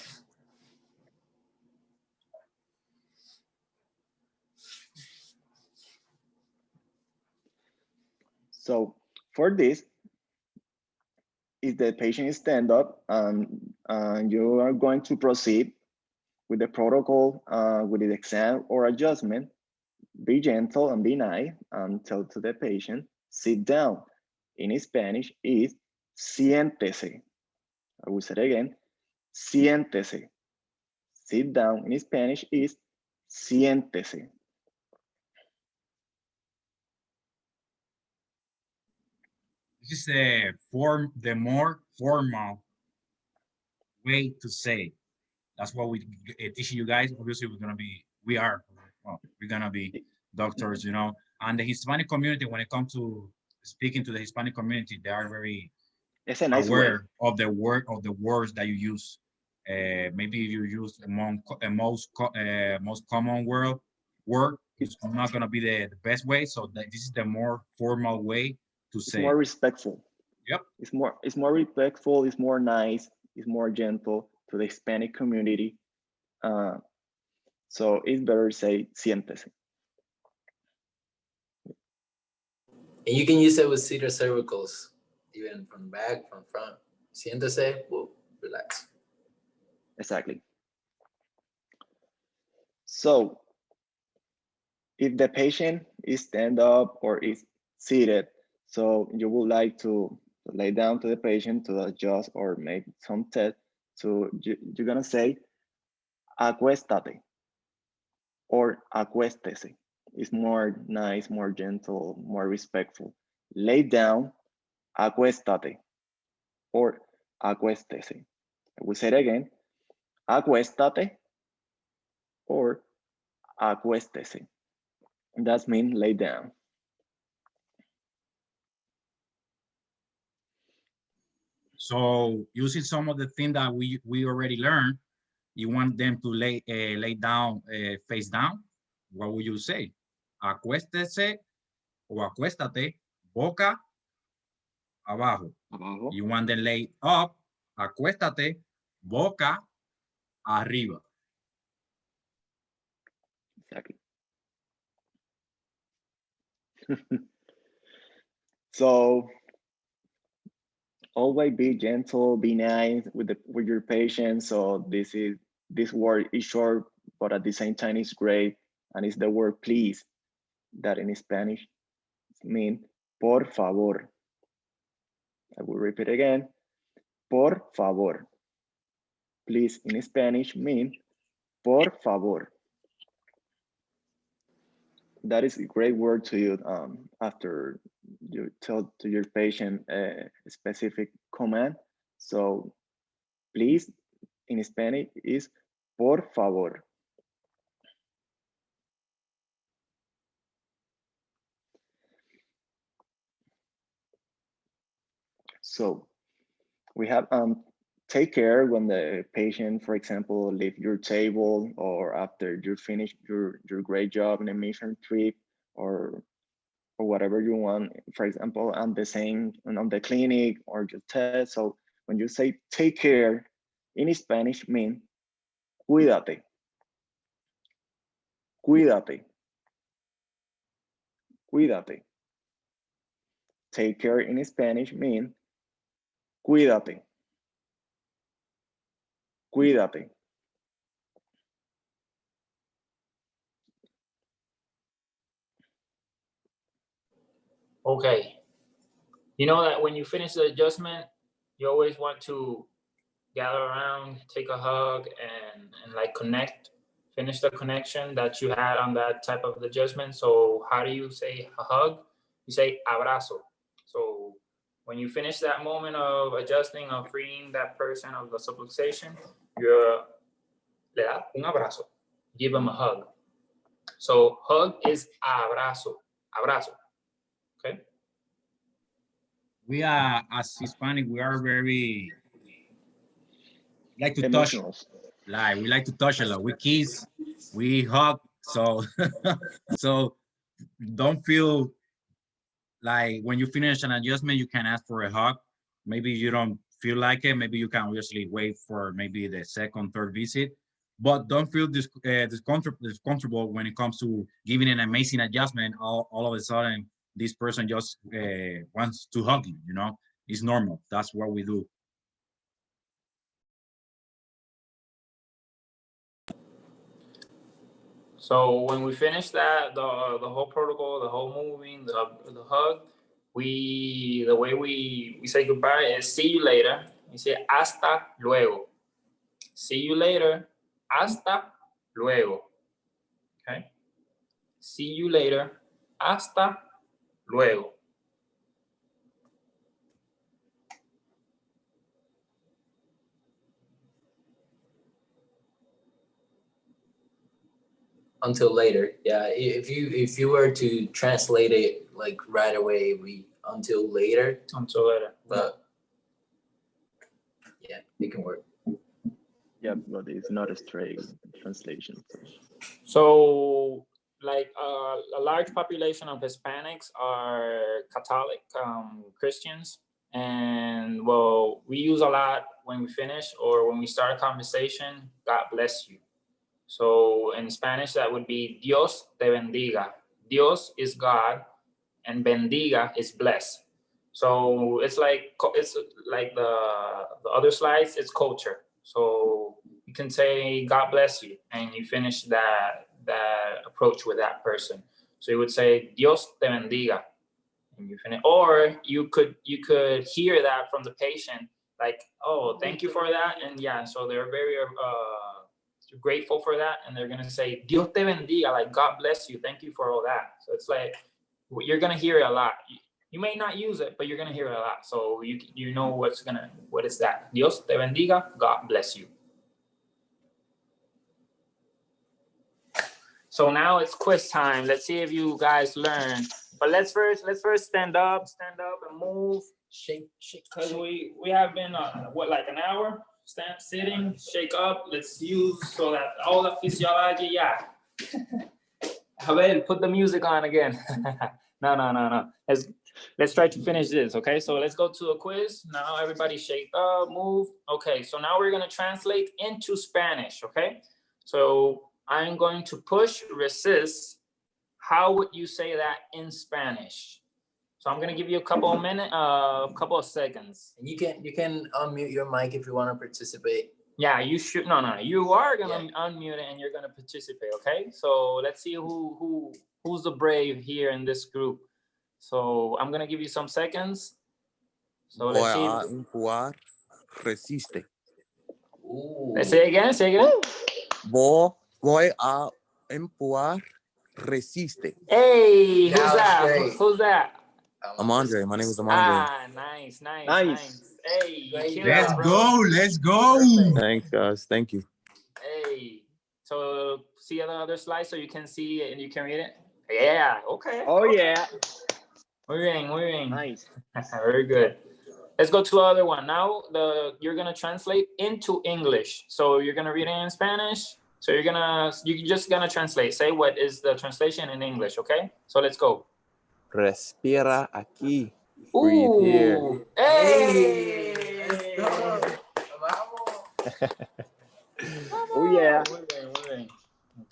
So for this, if the patient is stand up and you are going to proceed with the protocol, with the exam or adjustment, be gentle and be nice and tell to the patient, sit down. In Spanish is siéntese. I will say it again, siéntese. Sit down in Spanish is siéntese. This is the more formal way to say. That's what we teach you guys. Obviously, we're gonna be doctors, you know. And the Hispanic community, when it comes to speaking to the Hispanic community, they are very It's a nice way. aware of the words that you use. Maybe you use among most common word. It's not gonna be the best way. So this is the more formal way to It's say. more respectful. Yep. It's more respectful, it's more nice, it's more gentle to the Hispanic community. So it's better to say siéntese. And you can use it with seated cervicals, even from back, from front. Siéntese, well, relax. Exactly. So if the patient is stand up or is seated, so you would like to lay down to the patient to adjust or make some test. So you're gonna say acuéstate or acuéstese. It's more nice, more gentle, more respectful. Lay down, acuéstate or acuéstese. I will say it again, acuéstate or acuéstese. That means lay down. So using some of the things that we already learned, you want them to lay down face down. What would you say? Acuéstese o acuéstate, boca abajo. Abajo. You want them lay up, acuéstate, boca arriba. Exactly. So always be gentle, be nice with your patients. So this word is short, but at the same time it's great, and it's the word please that in Spanish mean por favor. I will repeat again. Por favor. Please in Spanish mean por favor. That is a great word to use after you tell to your patient a specific command. So please in Spanish is por favor. So we have take care when the patient, for example, leave your table or after you finish your great job in a mission trip or whatever you want, for example, on the same on the clinic or your test. So when you say take care in Spanish mean cuídate, cuídate, cuídate. Take care in Spanish mean cuídate, cuídate. Okay. You know that when you finish the adjustment, you always want to gather around, take a hug, and like connect, finish the connection that you had on that type of adjustment. So how do you say a hug? You say abrazo. So when you finish that moment of adjusting, of freeing that person of the subluxation, you're le da un abrazo. Give them a hug. So hug is abrazo, abrazo. Okay. We are, as Hispanic, we are very like to touch. Emotional. Like we like to touch a lot. We kiss, we hug. So so don't feel like when you finish an adjustment, you can ask for a hug. Maybe you don't feel like it. Maybe you can obviously wait for maybe the second, third visit. But don't feel discomfortable when it comes to giving an amazing adjustment. All of a sudden, this person just wants to hug you. You know, it's normal. That's what we do. So when we finish that, the whole protocol, the whole moving, the hug, the way we say goodbye is see you later. We say hasta luego. See you later. Hasta luego. Okay. See you later. Hasta luego. Until later. Yeah, if you were to translate it like right away, we until later. Until later. But yeah, it can work. Yeah, but it's not a straight translation. So like a large population of Hispanics are Catholic Christians. And well, we use a lot when we finish or when we start a conversation, God bless you. So in Spanish, that would be Dios te bendiga. Dios is God and bendiga is bless. So it's like the other slides, it's culture. So you can say God bless you and you finish that approach with that person. So you would say Dios te bendiga. And you finish, or you could hear that from the patient, like, oh, thank you for that. And yeah, so they're very grateful for that, and they're gonna say Dios te bendiga, like God bless you, thank you for all that. So it's like you're gonna hear it a lot. You may not use it, but you're gonna hear it a lot. So you know what is that? Dios te bendiga, God bless you. So now it's quiz time. Let's see if you guys learn. But let's first stand up and move. Shake. Because we have been like an hour? Stand, sitting, shake up. Let's use so that all the physiology, yeah. Javier, put the music on again. No. Let's try to finish this, okay? So let's go to a quiz. Now everybody shake up, move. Okay, so now we're gonna translate into Spanish, okay? So I'm going to push, resist. How would you say that in Spanish? So I'm gonna give you a couple of minutes, couple of seconds. And you can unmute your mic if you want to participate. Yeah, you should. No. You are gonna unmute it and you're gonna participate. Okay. So let's see who's the brave here in this group. So I'm gonna give you some seconds. So Voy let's see. a empujar, resiste. Ooh. Let's say it again. Say it again. Voy a empujar, resiste. Hey, who's That was that? great. Who's that? I'm Andre. My name is Amandre. Ah, nice. Nice. Hey, you Great killed Let's it, bro. go. Let's go. Perfect. Thanks, guys. Thank you. Hey, so see the other slide so you can see it and you can read it. Yeah. Okay. Oh yeah. Muy bien. Nice. Very good. Let's go to the other one. Now you're gonna translate into English. So you're gonna read it in Spanish. So you're just gonna translate. Say what is the translation in English, okay? So let's go. Respira aquí. Breathe here. Ooh, Hey, hey. let's go. Vamos. Oh yeah. Muy bien.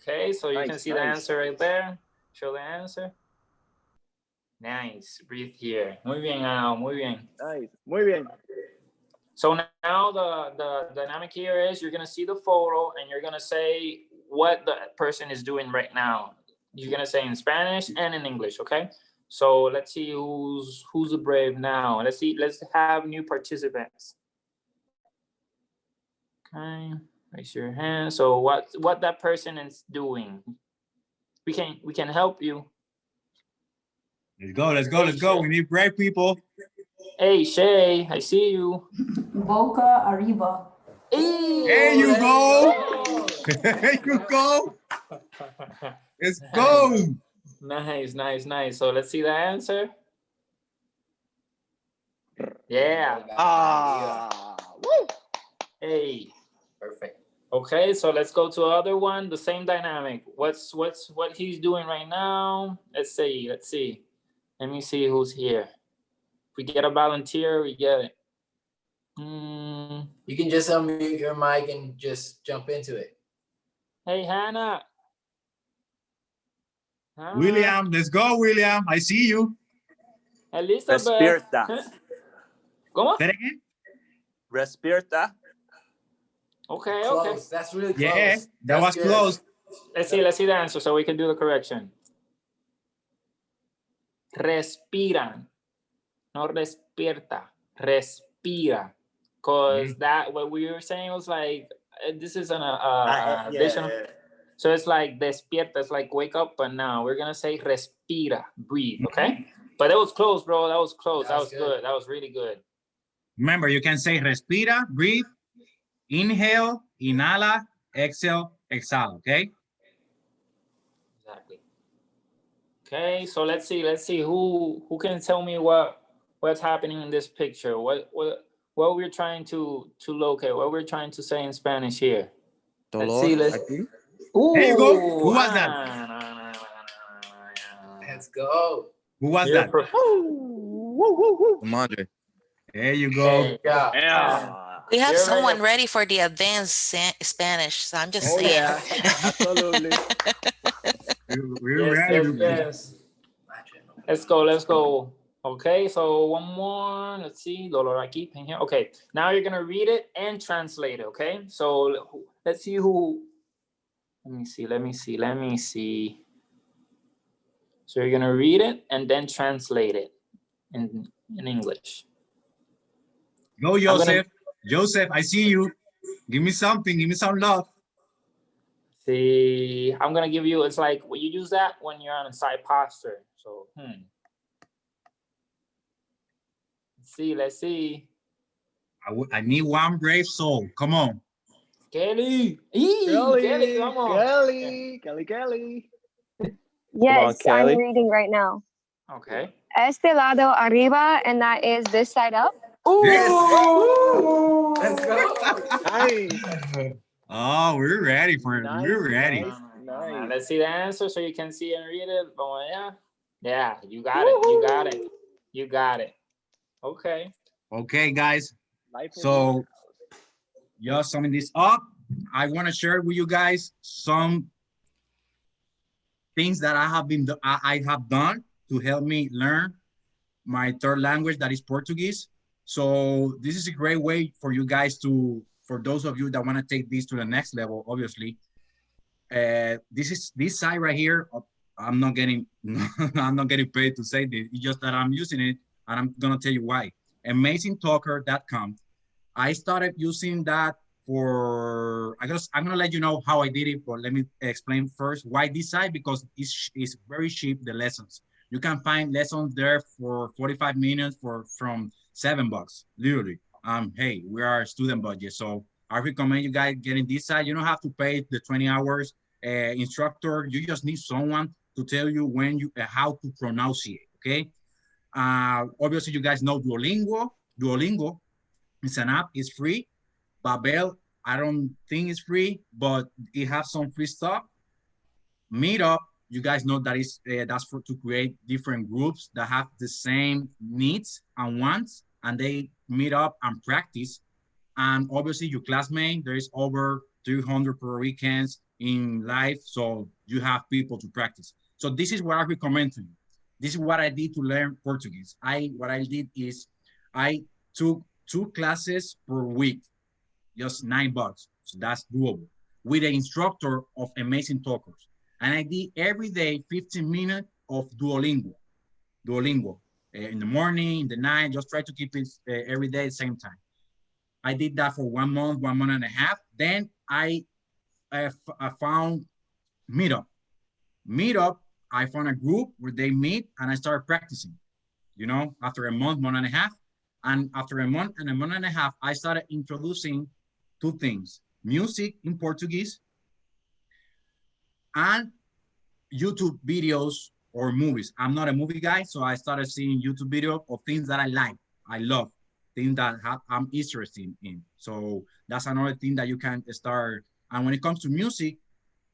Okay, so you can Nice, see the nice. answer right there. Show the answer. Nice. Breathe here. Muy bien, Al. Muy bien. Nice. Muy bien. So now the dynamic here is you're gonna see the photo and you're gonna say what the person is doing right now. You're gonna say in Spanish and in English, okay? So let's see who's brave now. Let's have new participants. Okay, raise your hand. So what that person is doing. We can help you. Let's go. We need brave people. Hey Shay, I see you. Boca arriba. Hey, There you There go. you There you go. Let's go. Nice. So let's see the answer. Yeah. Woo. Hey. Perfect. Okay, so let's go to the other one. The same dynamic. What he's doing right now? Let's see. Let me see who's here. If we get a volunteer, we get it. You can just unmute your mic and just jump into it. Hey, Hannah. William, let's go, William. I see you. Elizabeth. Respirta. ¿Cómo? Say it again. Respirta. Okay. Close. That's really close. Yeah, that That's was good. close. Let's see the answer so we can do the correction. Respiran. No respirta. Respira. Because that what we were saying was like this is an additional. Yeah. So it's like despierta, it's like wake up, but now we're gonna say respira, breathe, okay? But that was close, bro. That was close. That was good. That was really good. Remember, you can say respira, breathe, inhale, inhala, exhale, exhale, okay? Exactly. Okay, so let's see who can tell me what's happening in this picture. What we're trying to locate, what we're trying to say in Spanish here. Let's see. Aquí. Ooh, There you go. Who was that? Let's go. Who was that? Amandre. There you go. Hey, Yeah. We have You're someone ready. ready for the advanced Spanish, so I'm just Oh saying. yeah. Absolutely. We're ready. Yes. Let's go. Okay, so one more. Let's see. Dolor aquí, pen here. Okay, now you're gonna read it and translate it. Okay, so let's see who. Let me see. So you're gonna read it and then translate it in English. Go, Joseph. Joseph, I see you. Give me something. Give me some love. See, I'm gonna give you. It's like you use that when you're on a side posture. So, Let's see. I need one brave soul. Come on. Kelly, Kelly, come on. Kelly. Yes, Kelly. I'm reading right now. Okay. Este lado arriba, and that is this side up. Ooh. Let's go. Nice. Oh, we're ready for it. Nice, We're ready. nice. Let's see the answer so you can see and read it. Oh, yeah, you got it. You got it. Okay. Okay, guys. So, just summing this up, I want to share with you guys some things that I have done to help me learn my third language, that is Portuguese. So this is a great way for you guys for those of you that want to take this to the next level, obviously. This side right here, I'm not getting paid to say this. It's just that I'm using it, and I'm gonna tell you why. amazingtalker.com. I started using that for, I'm gonna let you know how I did it, but let me explain first why this site, because it's very cheap, the lessons. You can find lessons there for 45 minutes from $7, literally. Hey, we are a student budget, so I recommend you guys getting this site. You don't have to pay the 20 hours instructor. You just need someone to tell you when you how to pronounce it, okay? Obviously, you guys know Duolingo. Duolingo is an app, it's free. Babel, I don't think it's free, but it has some free stuff. Meetup, you guys know that is that's for to create different groups that have the same needs and wants, and they meet up and practice. And obviously, your classmate, there is over 300 per weekends in life, so you have people to practice. So this is what I recommend to you. This is what I did to learn Portuguese. What I did is I took 2 classes per week, just $9. So that's doable with the instructor of Amazing Talkers. And I did every day 15 minutes of Duolingo in the morning, in the night, just try to keep it every day at the same time. I did that for 1 month, 1 month and a half. Then I found Meetup. Meetup, I found a group where they meet and I started practicing, after a month, month and a half. And after a month and a half, I started introducing 2 things: music in Portuguese and YouTube videos or movies. I'm not a movie guy, so I started seeing YouTube videos of things that I like, I love, things that I'm interested in. So that's another thing that you can start. And when it comes to music,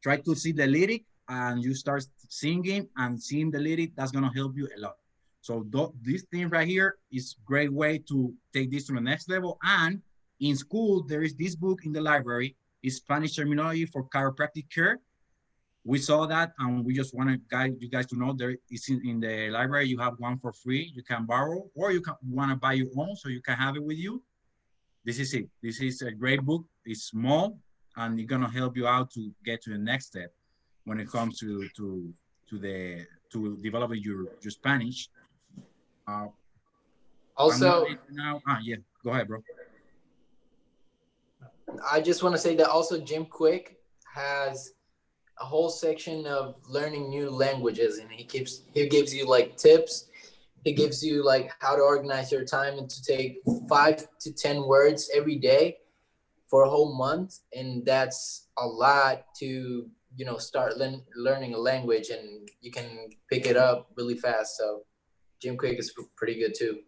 try to see the lyric and you start singing and seeing the lyric. That's gonna help you a lot. So this thing right here is a great way to take this to the next level. And in school, there is this book in the library, is Spanish Terminology for Chiropractic Care. We saw that and we just want to guide you guys to know there is in the library. You have one for free, you can borrow, or you can want to buy your own so you can have it with you. This is it. This is a great book. It's small and it's gonna help you out to get to the next step when it comes to developing your Spanish. Also, now. Yeah, go ahead, bro. I just want to say that also Jim Quick has a whole section of learning new languages, and he gives you like tips. He gives you like how to organize your time and to take 5 to 10 words every day for a whole month, and that's a lot to start learning a language, and you can pick it up really fast. So Jim Quick is pretty good too.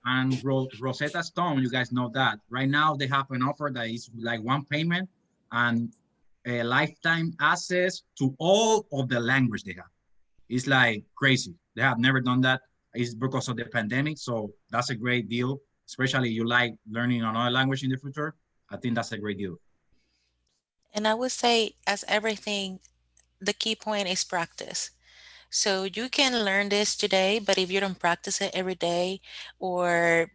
And Rosetta Stone, you guys know that right now they have an offer that is like one payment and a lifetime access to all of the language they have. It's like crazy. They have never done that. It's because of the pandemic. So that's a great deal, especially you like learning another language in the future. I think that's a great deal. And I would say, as everything, the key point is practice. So you can learn this today, but if you don't practice it every day or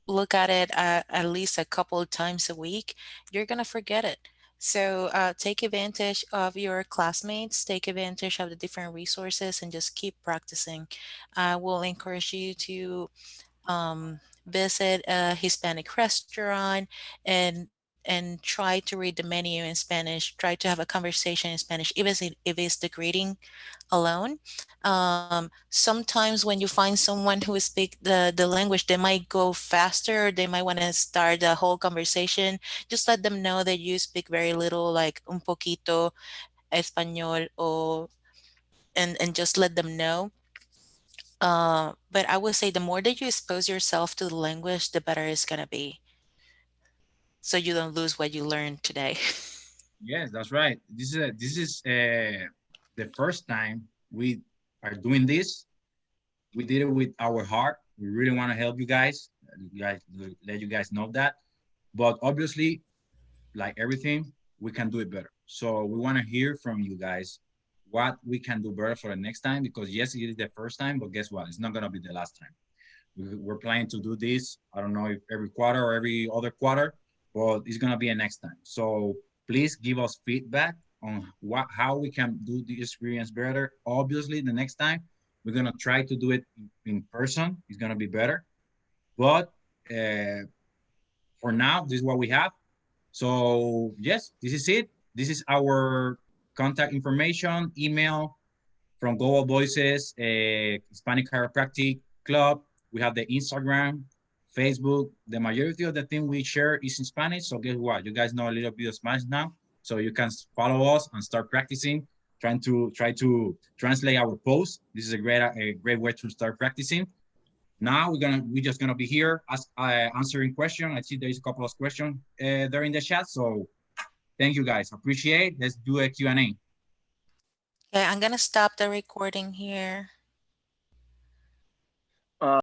look at it at least a couple of times a week, you're going to forget it. So take advantage of your classmates, take advantage of the different resources, and just keep practicing. I will encourage you to visit a Hispanic restaurant and try to read the menu in Spanish. Try to have a conversation in Spanish, if it's the greeting alone. Sometimes when you find someone who speak the language, they might go faster. They might want to start the whole conversation. Just let them know that you speak very little, like un poquito español, or and just let them know. But I would say the more that you expose yourself to the language, the better it's gonna be. So you don't lose what you learned today. Yes, that's right. This is the first time we are doing this. We did it with our heart. We really want to help you guys, let you guys know that. But obviously, like everything, we can do it better. So we want to hear from you guys what we can do better for the next time. Because yes, it is the first time, but guess what? It's not gonna be the last time. We're planning to do this. I don't know if every quarter or every other quarter, but it's gonna be a next time. So please give us feedback on how we can do the experience better. Obviously, the next time we're gonna try to do it in person. It's gonna be better. But for now, this is what we have. So yes, this is it. This is our contact information, email from Global Voices, Hispanic Chiropractic Club. We have the Instagram, Facebook. The majority of the thing we share is in Spanish. So guess what? You guys know a little bit of Spanish now. So you can follow us and start practicing, try to translate our posts. This is a great way to start practicing. Now we're just gonna be here answering questions. I see there's a couple of questions there in the chat. So thank you guys. Appreciate. Let's do a Q&A. Okay, I'm gonna stop the recording here.